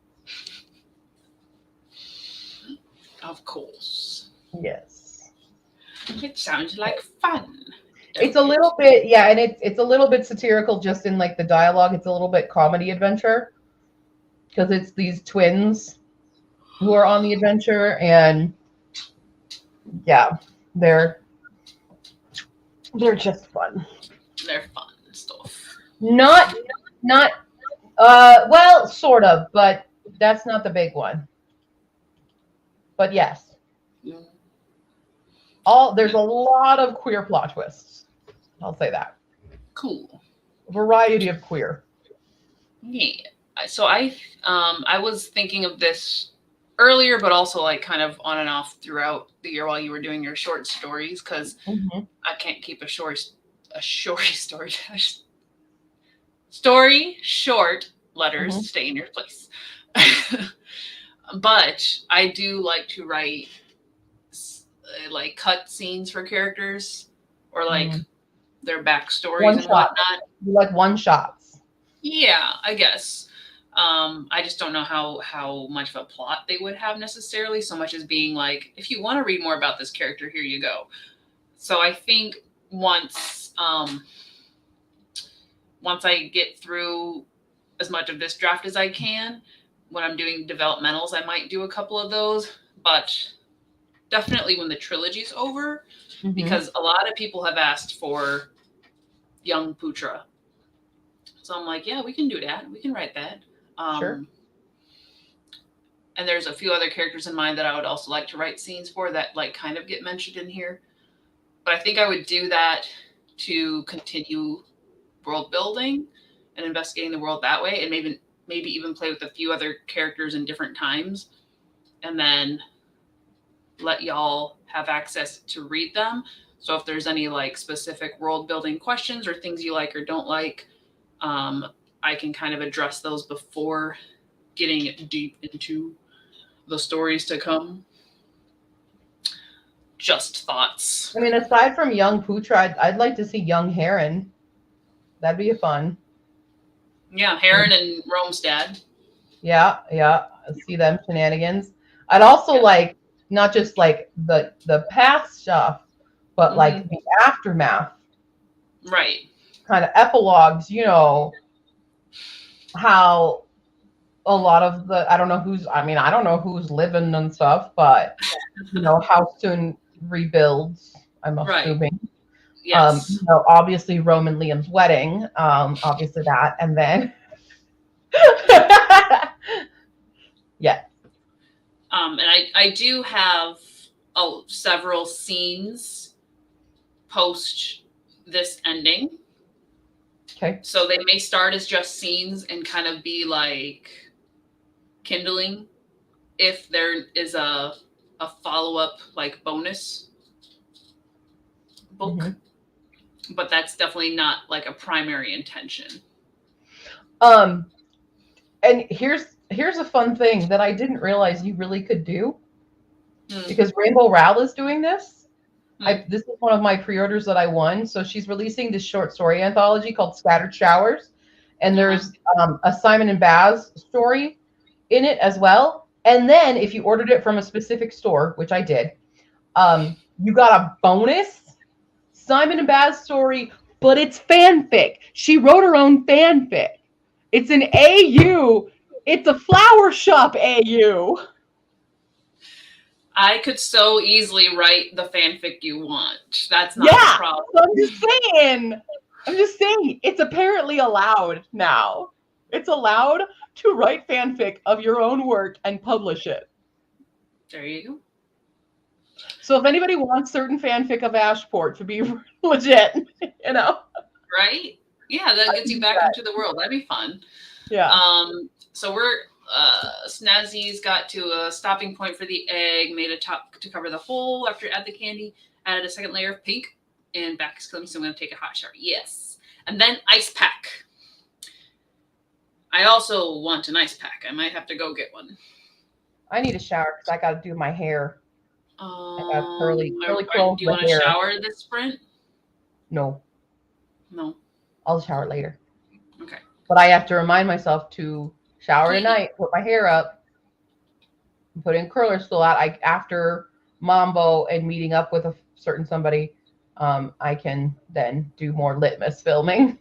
Of course. Yes. It sounds like fun. It's a little bit, yeah, and it's a little bit satirical just in like the dialogue. It's a little bit comedy adventure because it's these twins who are on the adventure, and yeah, they're just fun. They're fun stuff. Not not well, sort of, but that's not the big one. But yes, Mm. all there's a lot of queer plot twists. I'll say that. Cool. Variety of queer. Yeah. So I was thinking of this earlier, but also like kind of on and off throughout the year while you were doing your short stories, because Mm-hmm. I can't keep a short story. Story short letters Mm-hmm. stay in your place. But I do like to write like cut scenes for characters or like Mm. their backstories One and shot. whatnot. You like one shots. Yeah, I guess. I just don't know how much of a plot they would have necessarily, so much as being like, if you want to read more about this character, here you go. So I think once I get through as much of this draft as I can, when I'm doing developmentals, I might do a couple of those, but definitely when the trilogy's over, Mm-hmm. because a lot of people have asked for young Putra. So I'm like, yeah, we can do that. We can write that. Sure. And there's a few other characters in mind that I would also like to write scenes for that like kind of get mentioned in here. But I think I would do that to continue world building and investigating the world that way, and maybe even play with a few other characters in different times, and then let y'all have access to read them. So if there's any like specific world building questions or things you like or don't like, I can kind of address those before getting deep into the stories to come. Just thoughts. I mean, aside from young Putra, I'd like to see young Heron. That'd be fun. Yeah, Heron and Rome's dad. Yeah, yeah. See them shenanigans. I'd also Yeah. like not just like the past stuff, but like the aftermath, Right. kind of epilogues. You know how a lot of the I don't know who's living and stuff, but you know how soon rebuilds. I'm Right. assuming. Yes. You know, obviously Rome and Liam's wedding. Obviously that, and then yeah. And I do have several scenes post this ending. Okay. So they may start as just scenes and kind of be like kindling if there is a follow-up like bonus book. Mm-hmm. But that's definitely not like a primary intention. And here's a fun thing that I didn't realize you really could do. Because Rainbow Rowell is doing this. This is one of my pre-orders that I won. So she's releasing this short story anthology called Scattered Showers. And there's a Simon and Baz story in it as well. And then if you ordered it from a specific store, which I did, you got a bonus Simon and Baz story, but it's fanfic. She wrote her own fanfic. It's an AU. It's a flower shop AU. I could so easily write the fanfic you want. That's not a problem. So I'm just saying, it's apparently allowed now. It's allowed to write fanfic of your own work and publish it. There you go. So if anybody wants certain fanfic of Ashport to be legit, you know. Right? Yeah, that gets you back into the world. That'd be fun. Yeah. So we're Snazzy's got to a stopping point for the egg, made a top to cover the hole after you add the candy, added a second layer of pink, and back is coming, so I'm going to take a hot shower. Yes. And then ice pack. I also want an ice pack. I might have to go get one. I need a shower because I got to do my hair. I got curly do you want to shower this sprint? No. No. I'll shower later. Okay. But I have to remind myself to shower Clean. tonight, put my hair up, put in curler still out. After Mambo and meeting up with a certain somebody, I can then do more litmus filming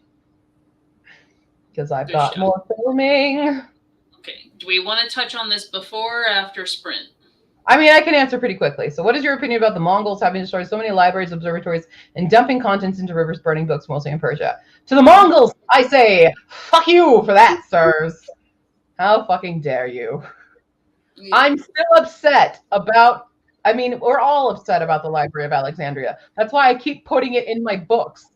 because I've Good got stuff. more filming. Okay. Do we want to touch on this before or after sprint? I mean, I can answer pretty quickly. So, what is your opinion about the Mongols having destroyed so many libraries, observatories, and dumping contents into rivers, burning books, mostly in Persia? To the Mongols, I say, fuck you for that, sirs. How fucking dare you? I'm still upset about, I mean, we're all upset about the Library of Alexandria. That's why I keep putting it in my books,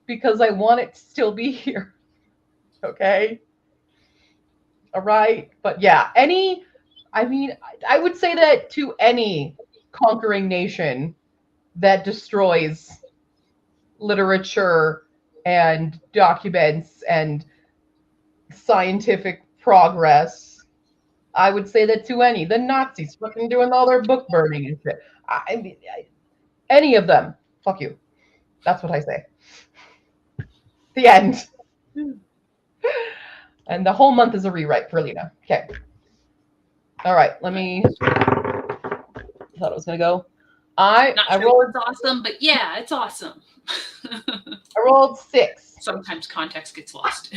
because I want it to still be here. Okay? All right? But yeah, I would say that to any conquering nation that destroys literature and documents and scientific progress, I would say that to any, the Nazis fucking doing all their book burning and shit. I mean, any of them, fuck you. That's what I say. The end. And the whole month is a rewrite for Lena. Okay. All right. Let me. I thought it was gonna go. Not I sure rolled. it's awesome, but yeah, it's awesome. I rolled 6. Sometimes context gets lost.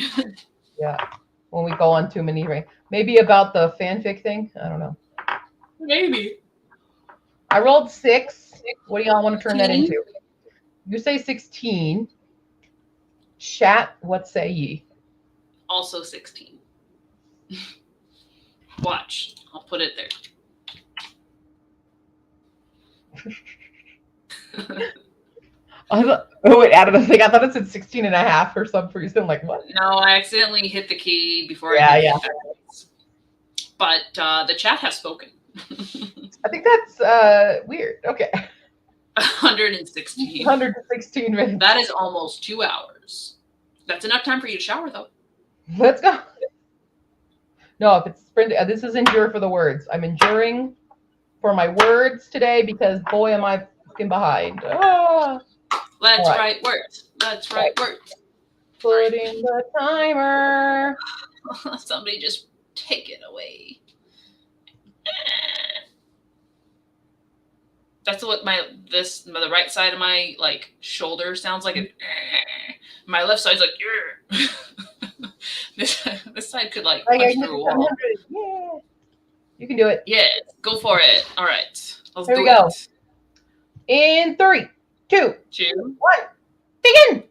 Yeah. When we go on too many, right? Maybe about the fanfic thing. I don't know. Maybe. I rolled 6. What do y'all want to turn that 16? into? You say 16. Chat. What say ye? Also 16. Watch. I'll put it there. Oh, wait, added a thing. I thought it said 16 and a half for some reason. Like, what? No, I accidentally hit the key before Yeah, I did yeah. it. But the chat has spoken. I think that's weird. Okay. 116. 116 minutes. That is almost 2 hours. That's enough time for you to shower, though. Let's go. No, if it's sprint, this is endure for the words. I'm enduring for my words today because boy, am I fucking behind. Ah. Let's All right. write words. Let's write words. Putting the timer. Somebody just take it away. That's what the right side of my like shoulder sounds like. My left side's like this side could like punch through a wall. Yeah, you can do it. Yeah, go for it. All right, let's Here do we go. it. In 3, 2, 2, 1, begin.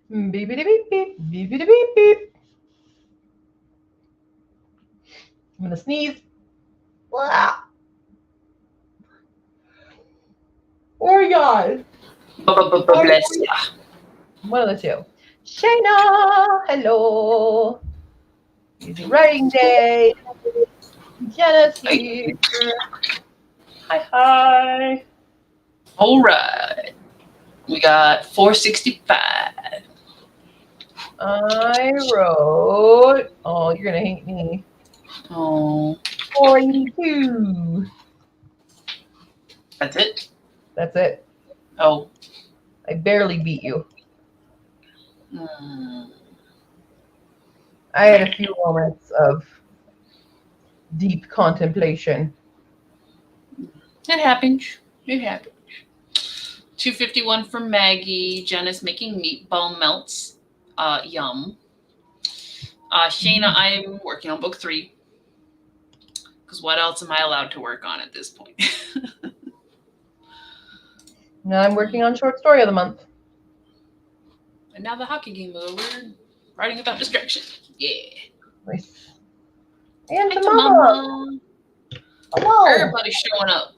Beep beep beep beep beep beep beep beep. I'm gonna sneeze. Blah. Or yawn. Bless ya. One of the two. Shayna, hello. Easy writing day. Jenna's here. Hi, hi. All right. We got 465. I wrote. Oh, you're gonna hate me. Oh, 482. that's it? That's it. Oh. I barely beat you. Hmm. I had a few moments of deep contemplation. It happens. It happens. 251 from Maggie. Jenna's making meatball melts. Yum. Shayna, I'm working on book 3. Because what else am I allowed to work on at this point? Now I'm working on short story of the month. And now the hockey game is over. Writing about distraction. Yeah. Nice. And Hi to to Mama. Hello. Everybody's showing up.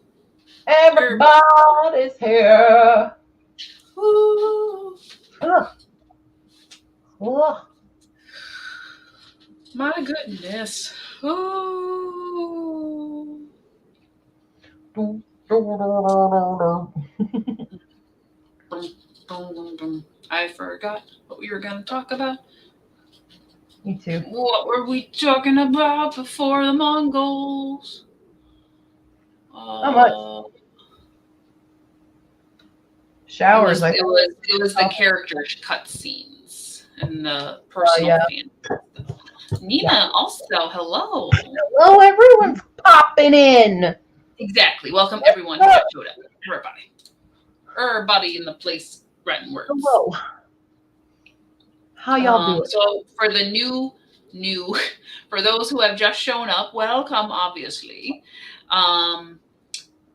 Everybody's here. Ooh. Ugh. Ugh. My goodness. Ooh. I forgot what we were going to talk about. Me too. What were we talking about before the Mongols? Not much. Showers. It was the character cutscenes and the personal fan. Nina also, hello. Hello, everyone's popping in. Exactly. Welcome everyone who showed up. Everybody in the place writing words. Hello. How y'all doing? So for the new, for those who have just shown up, welcome, obviously.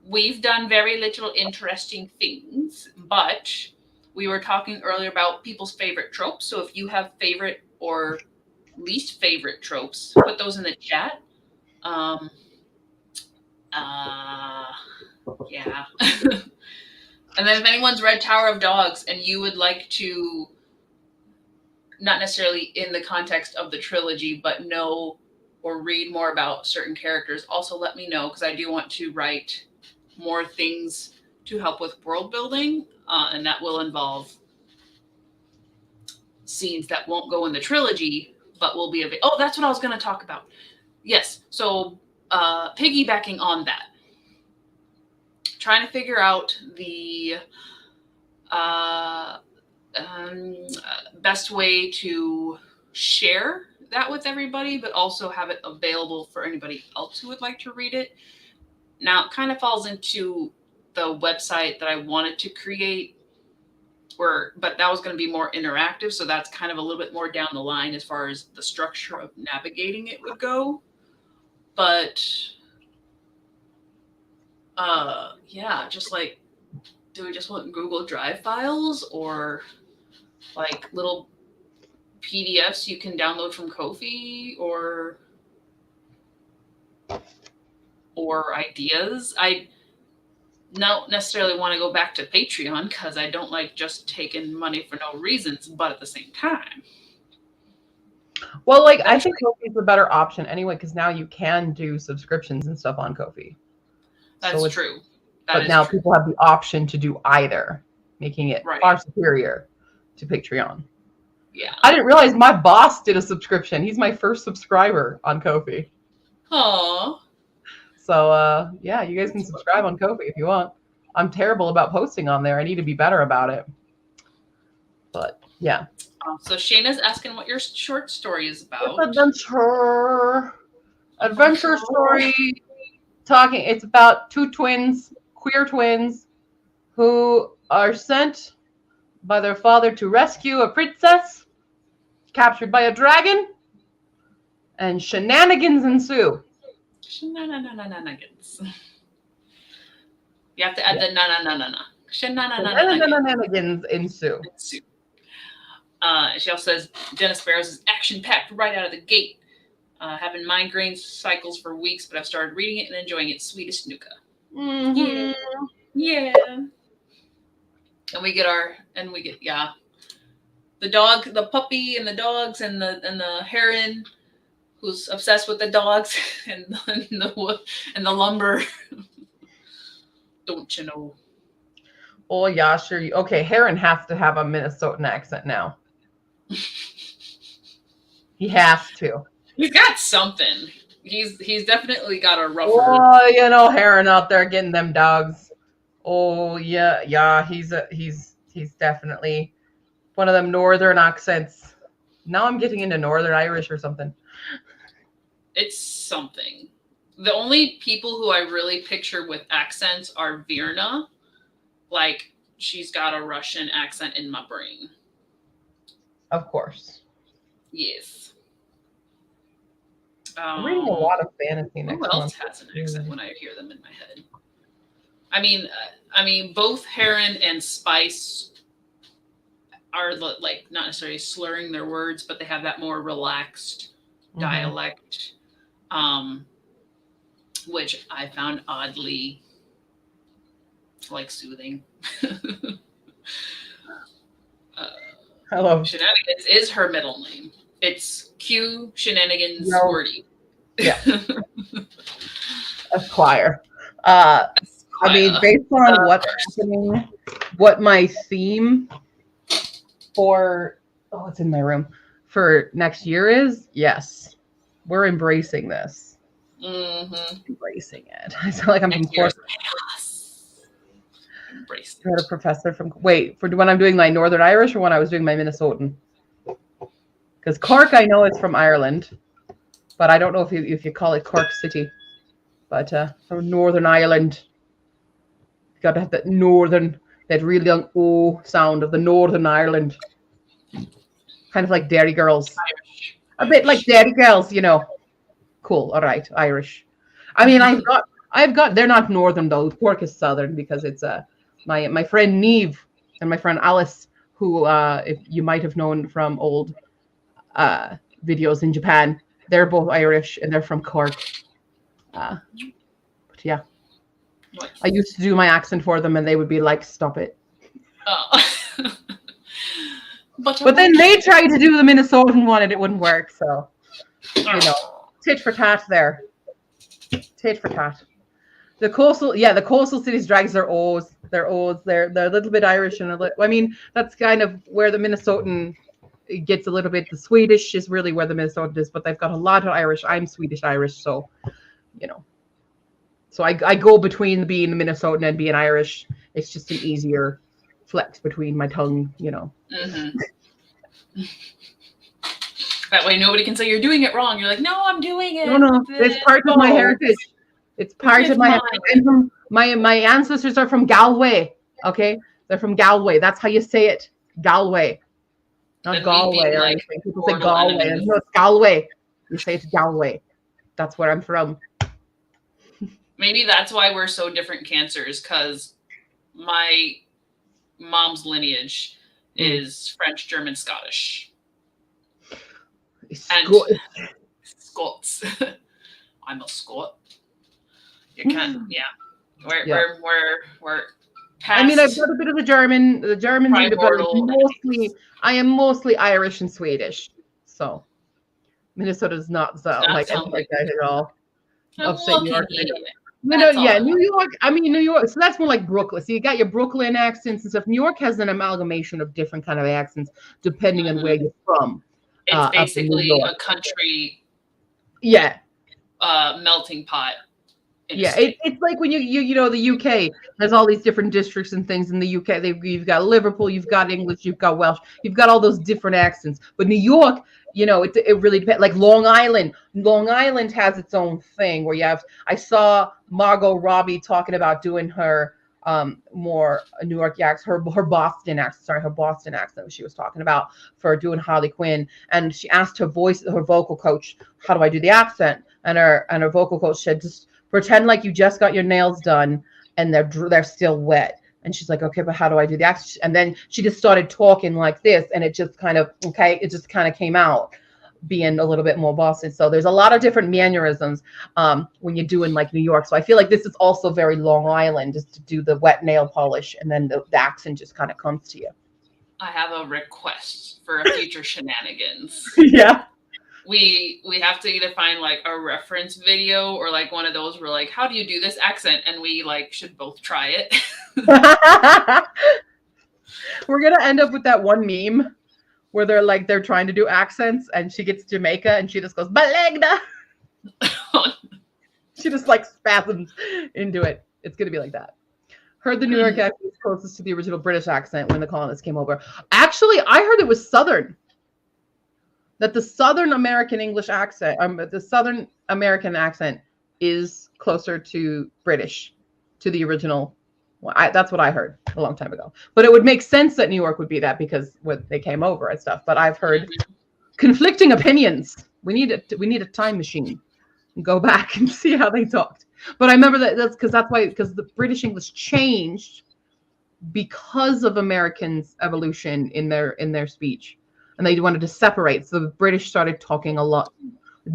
We've done very little interesting things, but we were talking earlier about people's favorite tropes. So if you have favorite or least favorite tropes, put those in the chat. Yeah. And then if anyone's read Tower of Dogs and you would like to, not necessarily in the context of the trilogy, but know or read more about certain characters, also let me know, because I do want to write more things to help with world building, and that will involve scenes that won't go in the trilogy, but will be oh, that's what I was going to talk about. Yes, so piggybacking on that, trying to figure out the best way to share that with everybody, but also have it available for anybody else who would like to read it. Now, it kind of falls into the website that I wanted to create, but that was going to be more interactive, so that's kind of a little bit more down the line as far as the structure of navigating it would go. But yeah, just like, do we just want Google Drive files or like little PDFs you can download from Ko-fi or ideas? I don't necessarily want to go back to Patreon because I don't like just taking money for no reasons, but at the same time. Well, like, I think Ko-fi is a better option anyway, because now you can do subscriptions and stuff on Ko-fi. That's true. But now people have the option to do either, making it far superior to Patreon. Yeah. I didn't realize my boss did a subscription. He's my first subscriber on Ko-fi. Aww. So, yeah, you guys can subscribe on Ko-fi if you want. I'm terrible about posting on there. I need to be better about it. But, yeah. So Shayna's asking what your short story is about. It's adventure story. It's about two twins, queer twins, who are sent by their father to rescue a princess captured by a dragon, and shenanigans ensue. Shenanigans. You have to add the na. Shenanigans ensue. She also says Dennis Barrows is action-packed right out of the gate. Having migraine cycles for weeks, but I've started reading it and enjoying it. Swedish Nuka. Mm-hmm. Yeah. And we get the dog, the puppy, and the dogs, and the heron, who's obsessed with the dogs, and the lumber. Don't you know? Oh yeah, sure. Okay, Heron has to have a Minnesotan accent now. He has to. He's got something. He's definitely got a rougher. Oh, Heron out there getting them dogs. Oh yeah. He's definitely one of them northern accents. Now I'm getting into Northern Irish or something. It's something. The only people who I really picture with accents are Virna. Like, she's got a Russian accent in my brain. Of course. Yes. I'm reading a lot of fantasy next month. Who else has an accent when I hear them in my head? I mean, both Heron and Spice are like not necessarily slurring their words, but they have that more relaxed dialect, which I found oddly like soothing. I love Shenanigans is her middle name. It's Q Shenanigans Squirty. Yeah. Esquire. I mean, based on what's happening, what my theme for it's in my room for next year is, yes, we're embracing this. Embracing it. I sound like I'm from Cork. Embrace I had a professor for when I'm doing my Northern Irish or when I was doing my Minnesotan. Because Cork, I know it's from Ireland, but I don't know if you call it Cork City. But from Northern Ireland, you got to have that really young O sound of the Northern Ireland. Kind of like Dairy Girls. Irish. A bit like Dairy Girls, Cool, all right, Irish. I mean, I've got. They're not Northern though. Cork is Southern because it's my friend Neve and my friend Alice, who if you might have known from old videos in Japan, they're both Irish and they're from Cork. But yeah, I used to do my accent for them, and they would be like, "Stop it." Oh. But then they tried to do the Minnesotan one, and it wouldn't work. So, tit for tat there. Tit for tat. The coastal cities drags their O's. They're a little bit Irish that's kind of where the Minnesotan gets a little bit. The Swedish is really where the Minnesotan is, but they've got a lot of Irish. I'm Swedish Irish, so So I go between being Minnesotan and being Irish. It's just an easier flex between my tongue, That way nobody can say you're doing it wrong. You're like, no, I'm doing it. No, it's part of my heritage. It's part of my heritage. I'm from, my ancestors are from Galway. Okay, they're from Galway. That's how you say it, Galway, not Galway or anything. People say Galway. No, it's Galway. You say it's Galway. That's where I'm from. Maybe that's why we're so different cancers, because my mom's lineage is French, German, Scottish. And Scots. I'm a Scot. You can't, We're past. I mean, I've got a bit of the German, but I am mostly Irish and Swedish. So Minnesota's not like that at all. Upstate New York. New York. I mean, New York. So that's more like Brooklyn. So you got your Brooklyn accents and stuff. New York has an amalgamation of different kind of accents depending on where you're from. It's basically a country. Yeah. Melting pot. Yeah, it's like when you the UK has all these different districts and things. In the UK, you've got Liverpool, you've got English, you've got Welsh, you've got all those different accents. But New York, it really depends. Like Long Island has its own thing where I saw Margot Robbie talking about doing her more New York accent, her Boston accent she was talking about for doing Harley Quinn, and she asked her vocal coach, how do I do the accent? And her vocal coach said, just pretend like you just got your nails done and they're still wet. And she's like, okay, but how do I do the accent? And then she just started talking like this, and it just kind of, it just kind of came out being a little bit more Boston. So there's a lot of different mannerisms when you're doing like New York. So I feel like this is also very Long Island, just to do the wet nail polish, and then the accent just kind of comes to you. I have a request for a future shenanigans. Yeah. We have to either find like a reference video or like one of those where like, how do you do this accent? And we like should both try it. We're gonna end up with that one meme where they're trying to do accents, and she gets Jamaica and she just goes Balegda. She just like spasms into it. It's gonna be like that. Heard the New York accent is closest to the original British accent when the colonists came over. Actually, I heard it was Southern. That the Southern American English accent, the Southern American accent is closer to British, to the original. Well, that's what I heard a long time ago. But it would make sense that New York would be that because when they came over and stuff. But I've heard conflicting opinions. We need a time machine and go back and see how they talked. But I remember that's because the British English changed because of Americans' evolution in their speech. And they wanted to separate. So the British started talking a lot,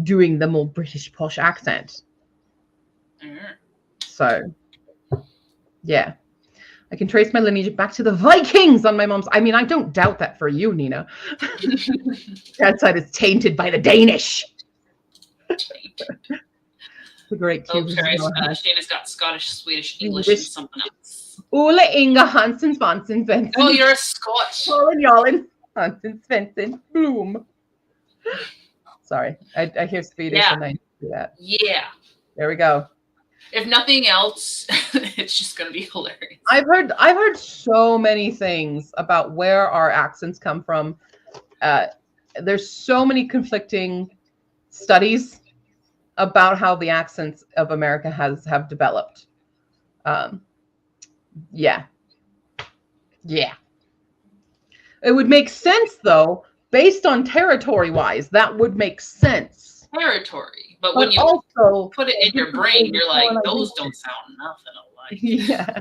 doing the more British posh accent. So, yeah. I can trace my lineage back to the Vikings on my mom's. I mean, I don't doubt that for you, Nina. That side is tainted by the Danish. The great Shayna's got Scottish, Swedish, English, and something else. Ole Inga Hansen Svansen Svensson. Oh, you're a Scotch. Colin Yolin. Hansen Svensson Bloom. Sorry, I hear Swedish and I do that. Yeah. There we go. If nothing else, it's just gonna be hilarious. I've heard so many things about where our accents come from. There's so many conflicting studies about how the accents of America have developed. Yeah. It would make sense, though, based on territory-wise. That would make sense. Territory. But when you also put it in your brain, you're like, those don't sound nothing alike. Yeah.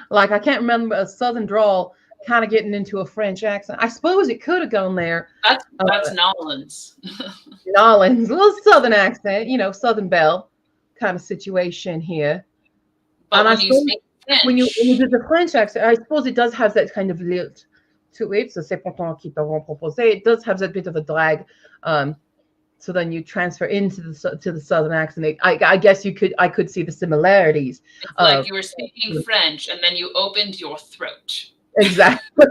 Like, I can't remember a Southern drawl kind of getting into a French accent. I suppose it could have gone there. That's Nolans. Nolans. A little Southern accent, Southern Belle kind of situation here. But when you speak French. When you do the French accent, I suppose it does have that kind of lilt to it. So c'est pourtant qui t'auront proposé. It does have that bit of a drag. So then you transfer into the Southern accent. I guess I could see the similarities. It's like you were speaking French and then you opened your throat. Exactly.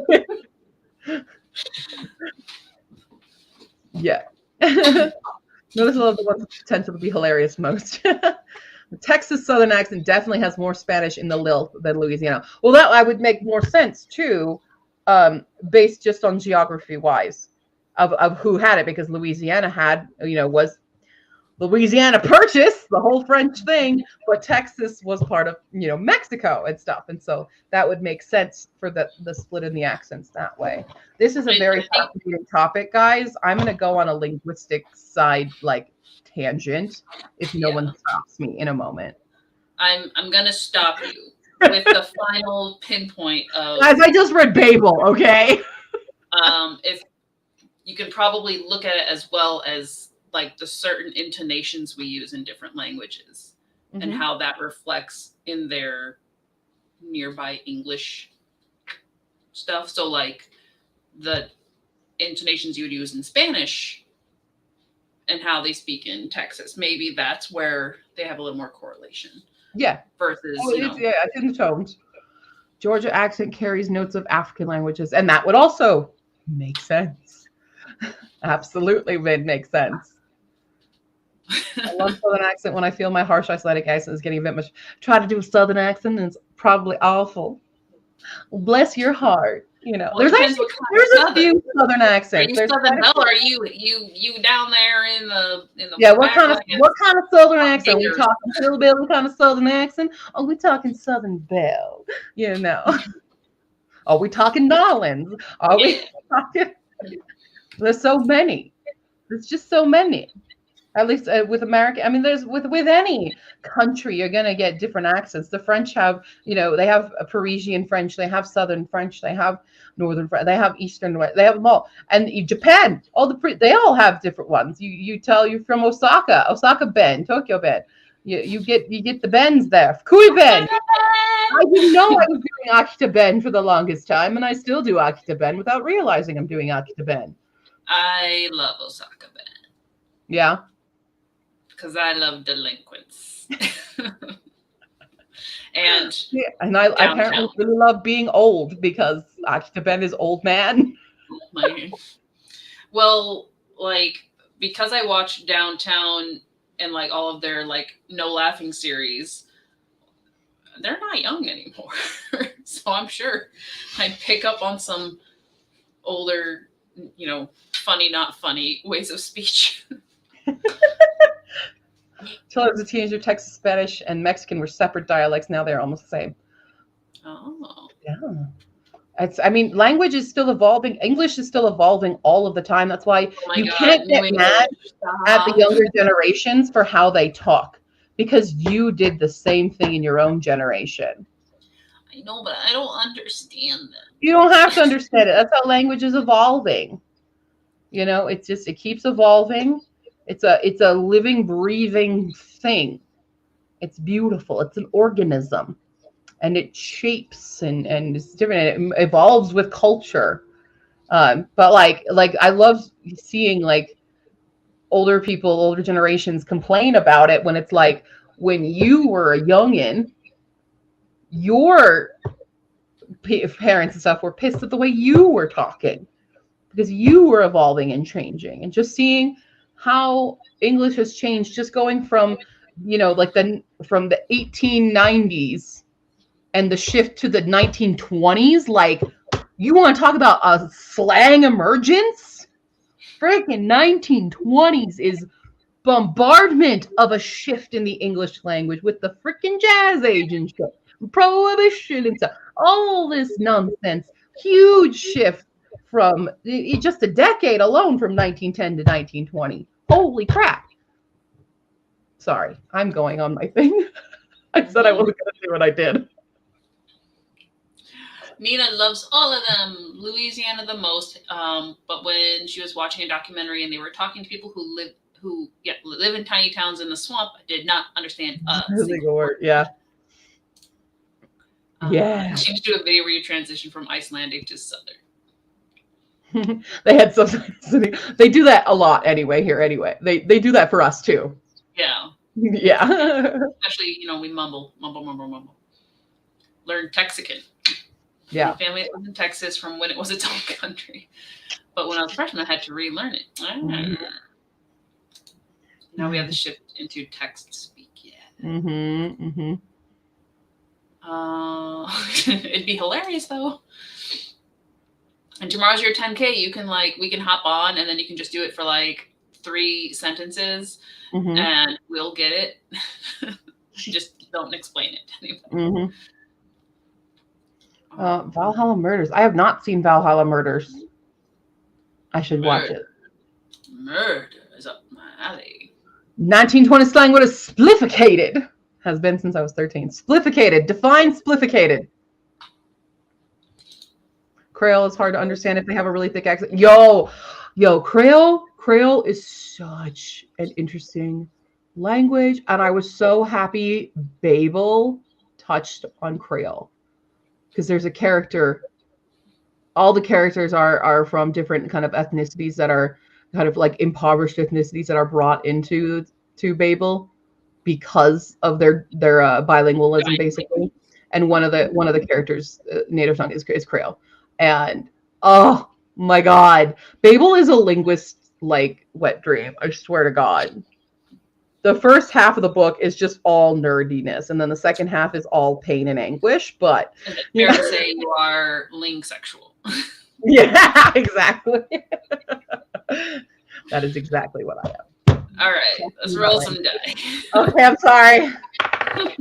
Yeah. Those are the ones that tend to be hilarious most. The Texas Southern accent definitely has more Spanish in the lilt than Louisiana. Well, that I would make more sense too, based just on geography wise of who had it, because Louisiana had, was Louisiana Purchase, the whole French thing, but Texas was part of, Mexico and stuff. And so that would make sense for the split in the accents that way. This is a very fascinating topic, guys. I'm going to go on a linguistic side, tangent if no one stops me in a moment. I'm going to stop you with the final pinpoint of... Guys, I just read Babel, okay? If you can probably look at it as well as the certain intonations we use in different languages and how that reflects in their nearby English stuff. So the intonations you would use in Spanish and how they speak in Texas, maybe that's where they have a little more correlation. Yeah. Versus, it's in the tones. Georgia accent carries notes of African languages, and that would also make sense. Absolutely would make sense. I love Southern accent when I feel my harsh Icelandic accent is getting a bit much. Try to do a Southern accent and it's probably awful. Bless your heart. Well, there's a few Southern accents. Are you Southern Belle, or are you down there in the what kind of Southern accent? Are we talking hillbilly kind of Southern accent? Are we talking Southern Belle? Are we talking Nolans? We talking? There's so many. There's just so many. At least with American, I mean, there's with any country, you're gonna get different accents. The French have, they have a Parisian French, they have Southern French, they have Northern French, they have Eastern, they have them all. And Japan, they all have different ones. You tell you're from Osaka Ben, Tokyo Ben. You get the Bens there. Kui Ben. I didn't know I was doing Akita Ben for the longest time, and I still do Akita Ben without realizing I'm doing Akita Ben. I love Osaka Ben. Yeah. Because I love delinquents. And I apparently really love being old because Akita Ben is old man. Well, like, because I watched Downtown and like all of their like no laughing series, they're not young anymore. So I'm sure I'd pick up on some older, funny, not funny ways of speech. Until I was a teenager, Texas Spanish and Mexican were separate dialects. Now they're almost the same. Oh. Yeah. Language is still evolving. English is still evolving all of the time. That's why can't get mad at the younger generations for how they talk, because you did the same thing in your own generation. I know, but I don't understand that. You don't have to understand it. That's how language is evolving. It keeps evolving. It's a living, breathing thing. It's beautiful. It's an organism, and it shapes and it's different. It evolves with culture. But like I love seeing like older generations complain about it when it's like when you were a youngin, your parents and stuff were pissed at the way you were talking because you were evolving and changing, and just seeing how English has changed, just going from, from the 1890s and the shift to the 1920s. Like, you want to talk about a slang emergence? Freaking 1920s is bombardment of a shift in the English language with the freaking jazz age and stuff, prohibition and stuff, all this nonsense. Huge shift from just a decade alone, from 1910 to 1920. Holy crap. Sorry, I'm going on my thing. I said I wasn't going to do what I did. Nina loves all of them, Louisiana the most. But when she was watching a documentary and they were talking to people who live in tiny towns in the swamp, I did not understand a single word. Yeah. Yeah. She should do a video where you transition from Icelandic to Southern. They had something. They do that a lot anyway here. Anyway, they do that for us too. Yeah. Yeah. Especially, we mumble. Learn Texican. Yeah. My family lived in Texas from when it was its own country, but when I was a freshman, I had to relearn it. Mm-hmm. Now we have the shift into text speak. Yeah. Mm-hmm. It'd be hilarious though. And tomorrow's your 10K. You can we can hop on and then you can just do it for 3 sentences, and we'll get it. Just don't explain it to anybody. Valhalla Murders. I have not seen Valhalla Murders. I should watch it. Murder is up my alley. 1920 slang. What is splifficated? Has been since I was 13. Splifficated. Define splifficated. Creole is hard to understand if they have a really thick accent. Yo, Creole is such an interesting language, and I was so happy Babel touched on Creole, because there's a character. All the characters are from different kind of ethnicities that are kind of impoverished ethnicities that are brought into Babel because of their bilingualism, basically. And one of the characters' native tongue is Creole. And oh my God, Babel is a linguist wet dream. I swear to God. The first half of the book is just all nerdiness, and then the second half is all pain and anguish. But fair to say you are ling-sexual. Yeah, exactly. That is exactly what I am. All right, let's roll some die. Okay, I'm sorry.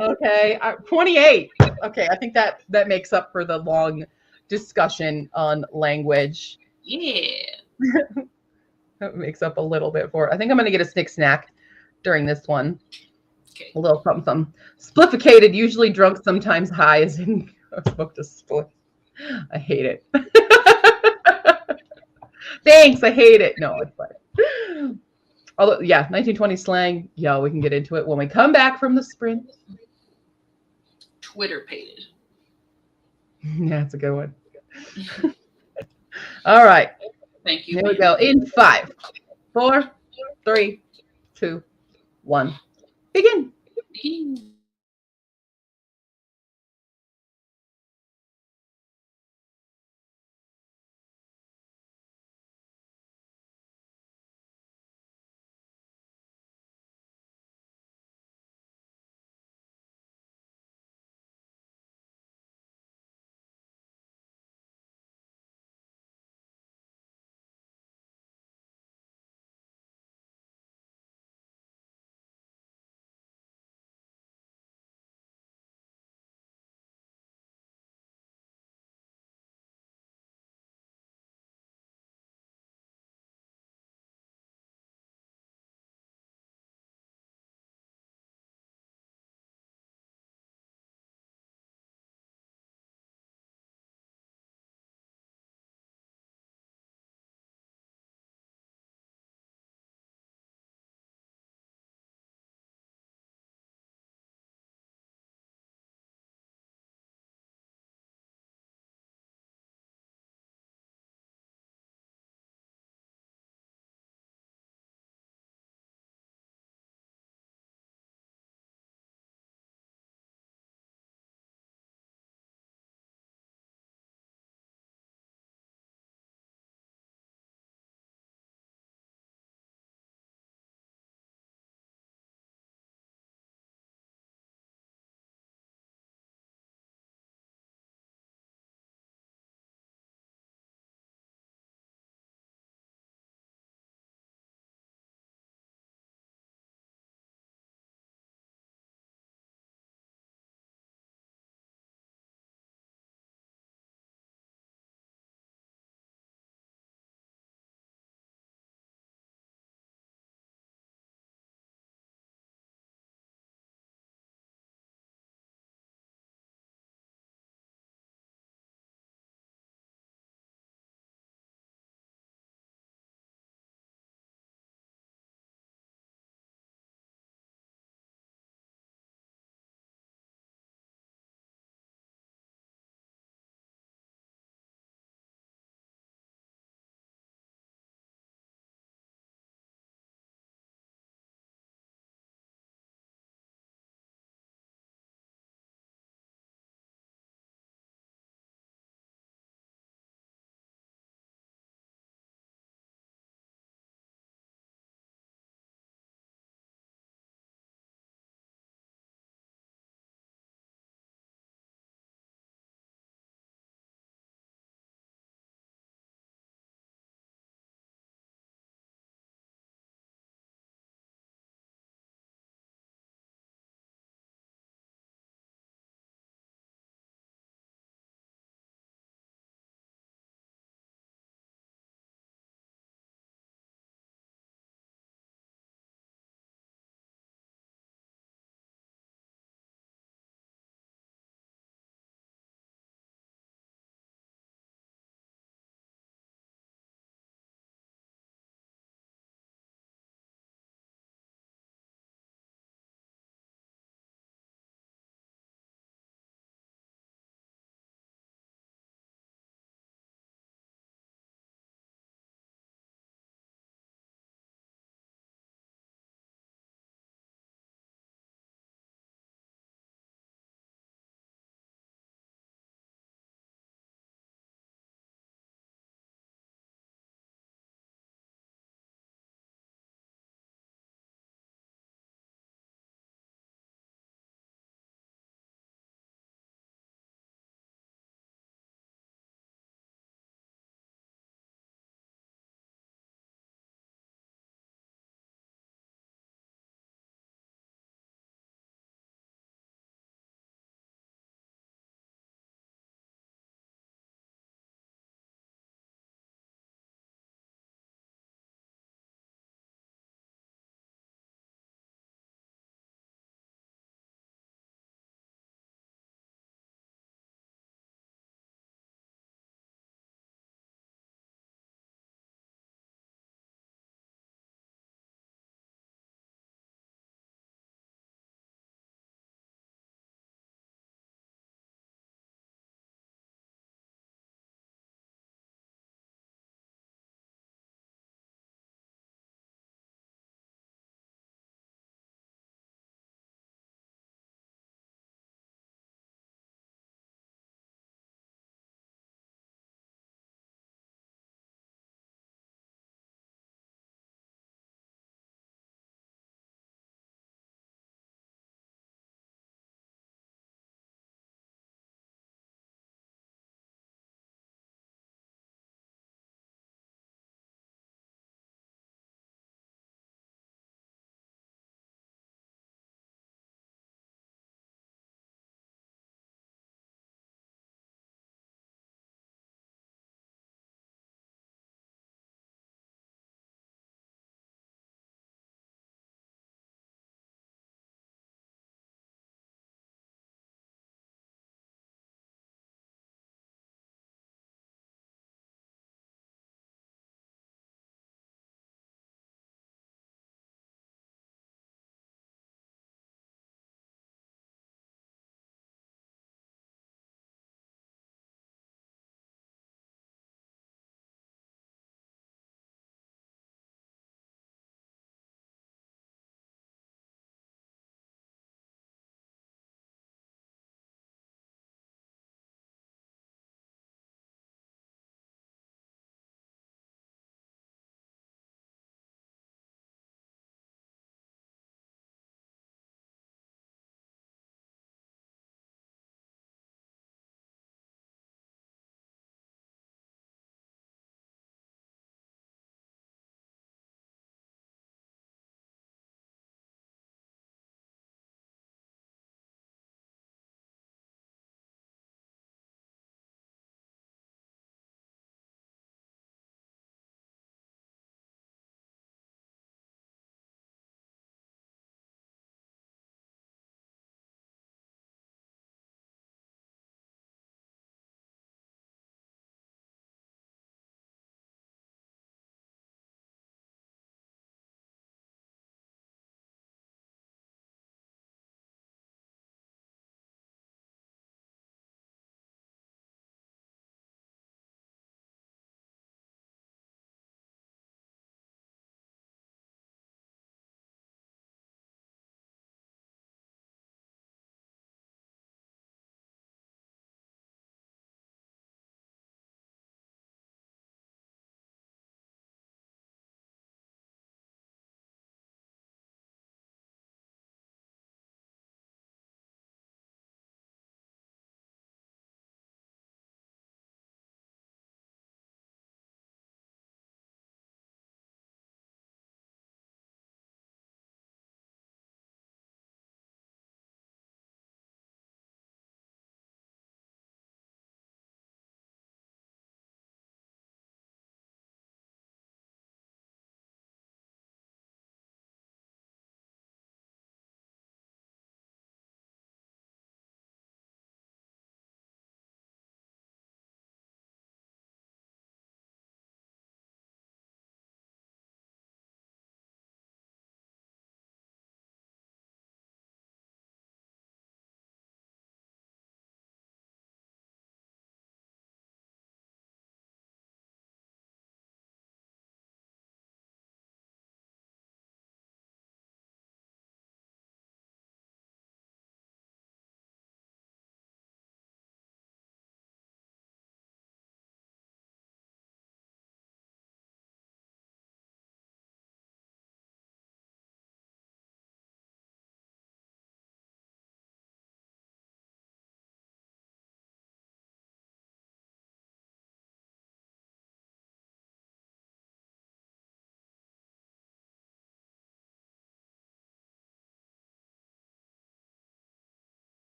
Okay, 28. Okay, I think that makes up for the long discussion on language. Yeah. That makes up a little bit for it. I think I'm going to get a snick snack during this one. Okay. A little something, something. Splifficated, usually drunk, sometimes high, as in I smoked a spliff. I hate it. Thanks, I hate it. No, it's fine. Although, yeah, 1920 slang. Yeah, we can get into it when we come back from the sprint. Twitter pated. Yeah, it's a good one. All right. Thank you. Here we go. In 5, 4, 3, 2, 1. Begin. Begin.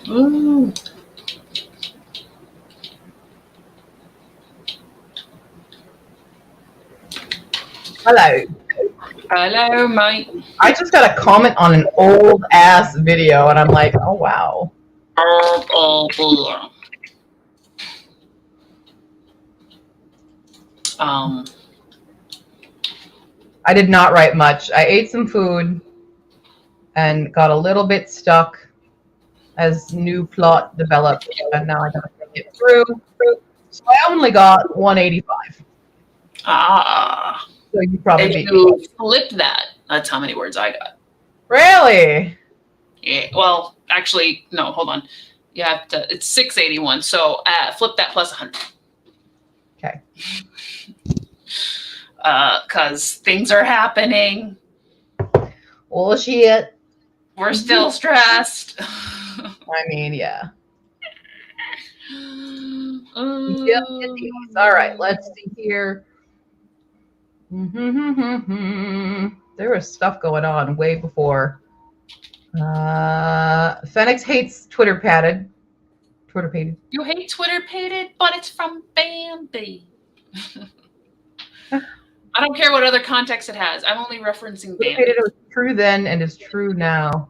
Ooh. Hello. Hello, mate. I just got a comment on an old ass video, and I'm like, oh wow. I did not write much. I ate some food and got a little bit stuck as new plot developed, and now I gotta think it through. So I only got 185. So you probably If beat me. you flip that, that's how many words I got. Really? Yeah. Well, actually, no. Hold on. You have to. It's 681. So flip that plus 100. Okay. Because things are happening. Well, shit. We're still stressed. I mean, yeah. All right, let's see here. There was stuff going on way before. Phoenix hates Twitter pated. You hate Twitter pated, but it's from Bambi. I don't care what other context it has. I'm only referencing Bambi. It was true then and is true now.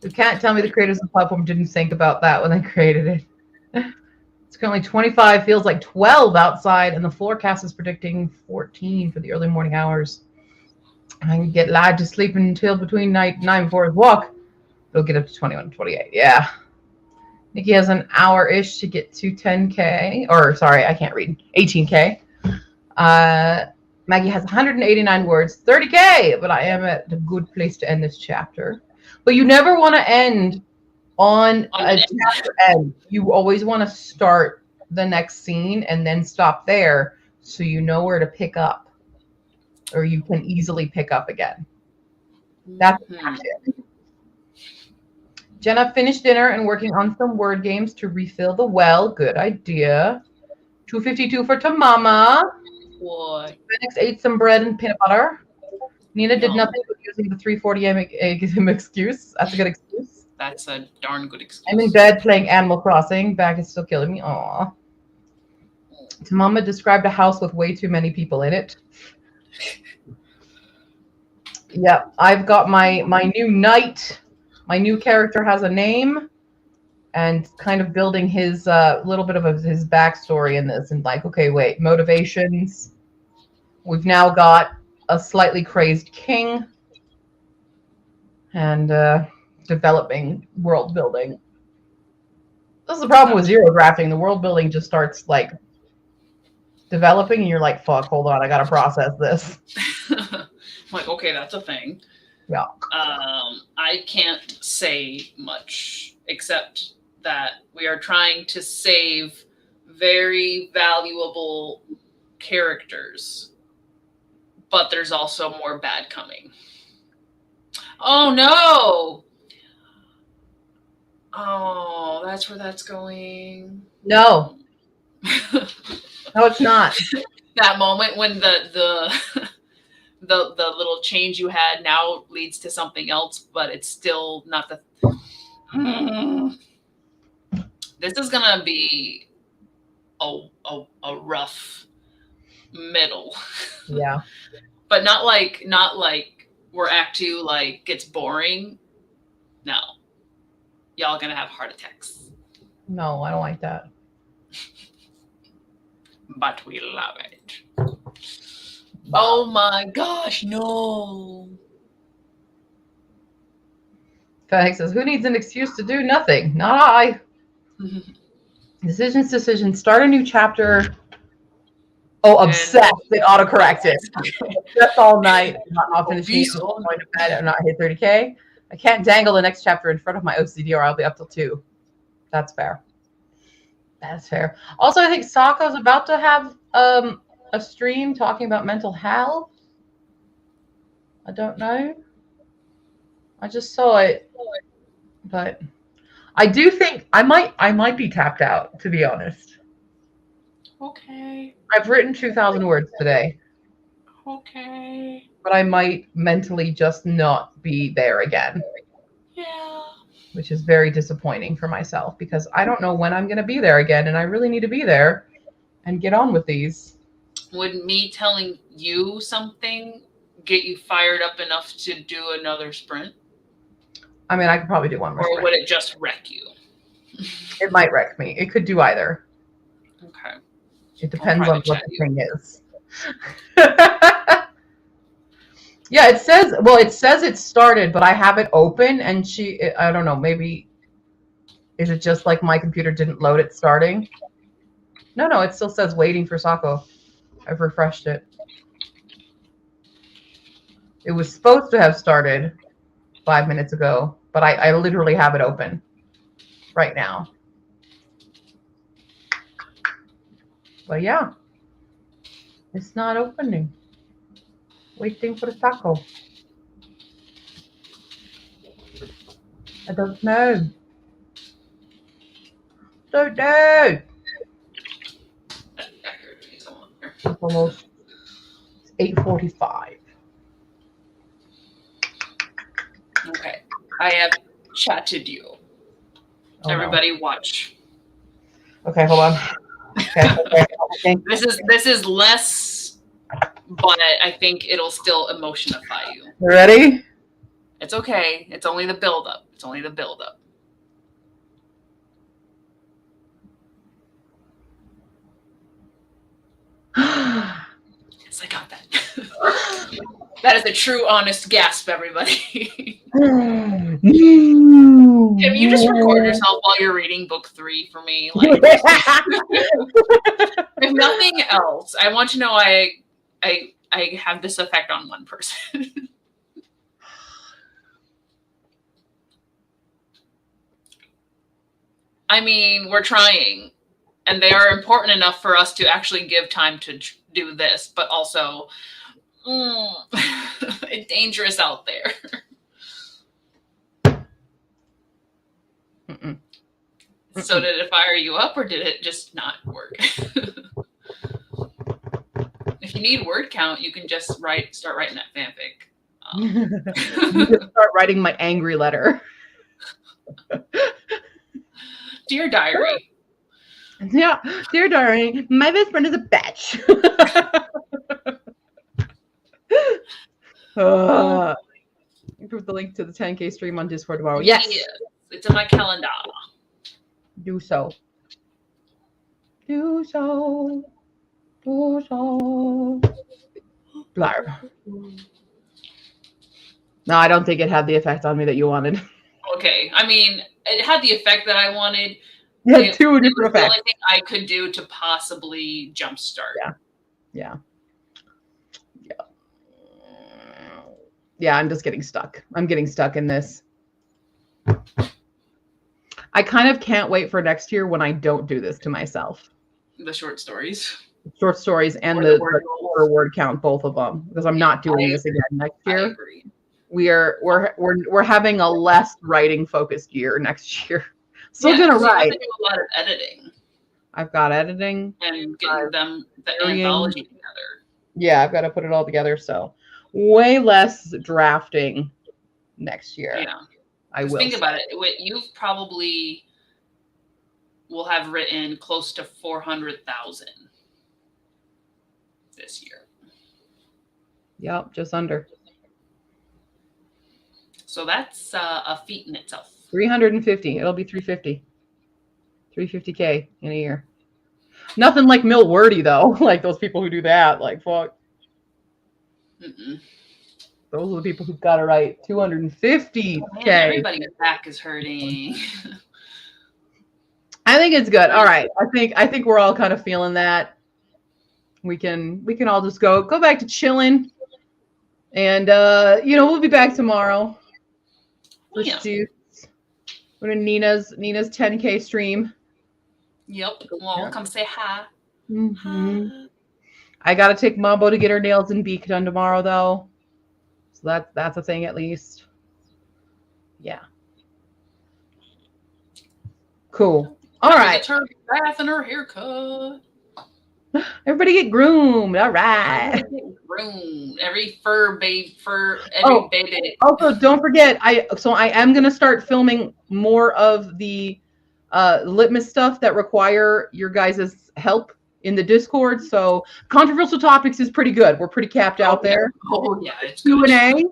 You can't tell me the creators of the platform didn't think about that when they created it. It's currently 25, feels like 12 outside, and the forecast is predicting 14 for the early morning hours. I can get lad to sleep until between 9 before his walk. It'll get up to 21, 28. Yeah. Nikki has an hour-ish to get to 10K. Or, sorry, I can't read. 18K. Maggie has 189 words, 30K, but I am at a good place to end this chapter. But you never want to end on a chapter end. You always want to start the next scene and then stop there so you know where to pick up, or you can easily pick up again. That's it. Jenna finished dinner and working on some word games to refill the well. Good idea. 252 for Tamama. What? Phoenix ate some bread and peanut butter. Nina did nothing but using the 340 excuse. That's a good excuse. That's a darn good excuse. I'm in bed playing Animal Crossing. Back is still killing me. Aw. Tamama described a house with way too many people in it. Yep, I've got my new knight. My new character has a name, and kind of building his little bit of his backstory in this, and like, okay, wait, motivations. We've now got a slightly crazed king, and developing world building. This is the problem with zero drafting. The world building just starts like developing, and you're like, fuck, hold on, I gotta process this. I'm like, okay, that's a thing. Yeah. I can't say much except that we are trying to save very valuable characters, but there's also more bad coming. Oh no! Oh, that's where that's going. No. No, it's not. That moment when the little change you had now leads to something else, but it's still not the. This is gonna be a rough middle. Yeah. But not like where Act 2 like gets boring. No. Y'all gonna have heart attacks. No, I don't like that. But we love it. Oh my gosh, no. Fennec says, who needs an excuse to do nothing? Not I. Decisions. Start a new chapter. Oh, obsessed. They autocorrect it. Obsessed all night. Not finishing. Going to bed and not hit 30K. I can't dangle the next chapter in front of my OCD or I'll be up till 2. That's fair. That's fair. Also, I think Sako's about to have a stream talking about mental health. I don't know. I just saw it, but I do think I might be tapped out, to be honest. Okay. I've written 2,000 words today. Okay. But I might mentally just not be there again. Yeah. which is very disappointing for myself because I don't know when I'm going to be there again, and I really need to be there and get on with these. Would me telling you something get you fired up enough to do another sprint? I mean, I could probably do one more Or sprint. would it just wreck you? It might wreck me. It could do either. Okay. It depends on private what chat the you. thing is. Yeah, it says it started, but I have it open, and I don't know, maybe, is it just like my computer didn't load it starting? No, it still says waiting for Sako. I've refreshed it. It was supposed to have started 5 minutes ago, but I literally have it open right now. But yeah, it's not opening. Waiting for Sako. I don't know. Don't know. It's almost 8:45. Okay. I have chatted you. Oh, Everybody watch. no. Okay, hold on. Okay. This is less, but I think it'll still emotionify you. You ready? It's okay. It's only the build up. It's only the build up. Yes, I got that. That is a true, honest gasp, everybody. Can you just record yourself while you're reading book 3 for me? Like, if nothing else, I want to know I have this effect on one person. I mean, we're trying, and they are important enough for us to actually give time to do this, but also, it's dangerous out there. So did it fire you up, or did it just not work? If you need word count, you can just start writing that fanfic. You just start writing my angry letter. Dear diary. Yeah, dear diary, my best friend is a bitch. Put the link to the 10K stream on Discord tomorrow. Yes, it's in my calendar. Do so. Do so. Do so. Blarb. No, I don't think it had the effect on me that you wanted. Okay, I mean, it had the effect that I wanted. Yeah, two different effects. The only thing I could do to possibly jumpstart. Yeah. Yeah, I'm just getting stuck. I'm getting stuck in this. I kind of can't wait for next year when I don't do this to myself. The short stories. Short stories and the word count, both of them, because I'm not doing this again next year. I agree. We're having a less writing focused year next year. Still gonna write. You have to do a lot of editing. I've got editing and getting the anthology together. Yeah, I've got to put it all together. So way less drafting next year. Yeah, I will think about it. You probably will have written close to 400,000 this year. Yep, just under. So that's a feat in itself. 350. It'll be 350. 350K in a year. Nothing like Mill Wordy though. Like those people who do that. Like fuck. Those are the people who've got to write 250K. Oh, man, everybody's back is hurting. I think it's good. All right. I think we're all kind of feeling that. We can all just go back to chilling. And we'll be back tomorrow. Go to Nina's 10K stream. Yep. Well, come say hi. Hi. I gotta take Mambo to get her nails and beak done tomorrow, though. So that's a thing at least. Yeah. Cool. All right. Her bath and her haircut. Everybody get groomed. All right. Room. Every fur babe, Oh, baby. also, don't forget, I am gonna start filming more of the litmus stuff that require your guys' help in the Discord. So controversial topics is pretty good. We're pretty capped out there. Oh yeah, it's good. Q&A.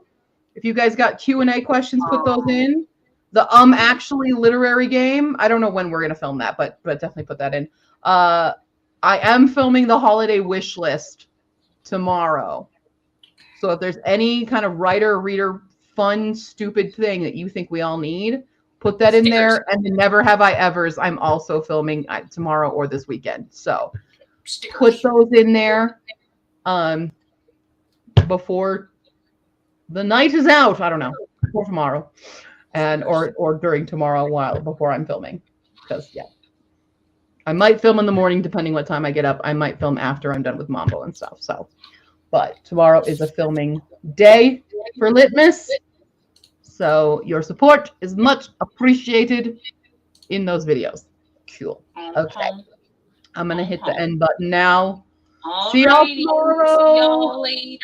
If you guys got Q&A questions, put those in. The actually literary game. I don't know when we're gonna film that, but definitely put that in. I am filming the holiday wish list tomorrow. So if there's any kind of writer, reader, fun, stupid thing that you think we all need, put that in there. And the Never Have I Evers, I'm also filming tomorrow or this weekend. So put those in there before the night is out. I don't know, before tomorrow, and or during tomorrow while before I'm filming, because yeah, I might film in the morning depending what time I get up. I might film after I'm done with Mambo and stuff. So, but tomorrow is a filming day for Litmus. So your support is much appreciated in those videos. Cool. Okay. I'm going to hit the end button now. See y'all tomorrow. See y'all later.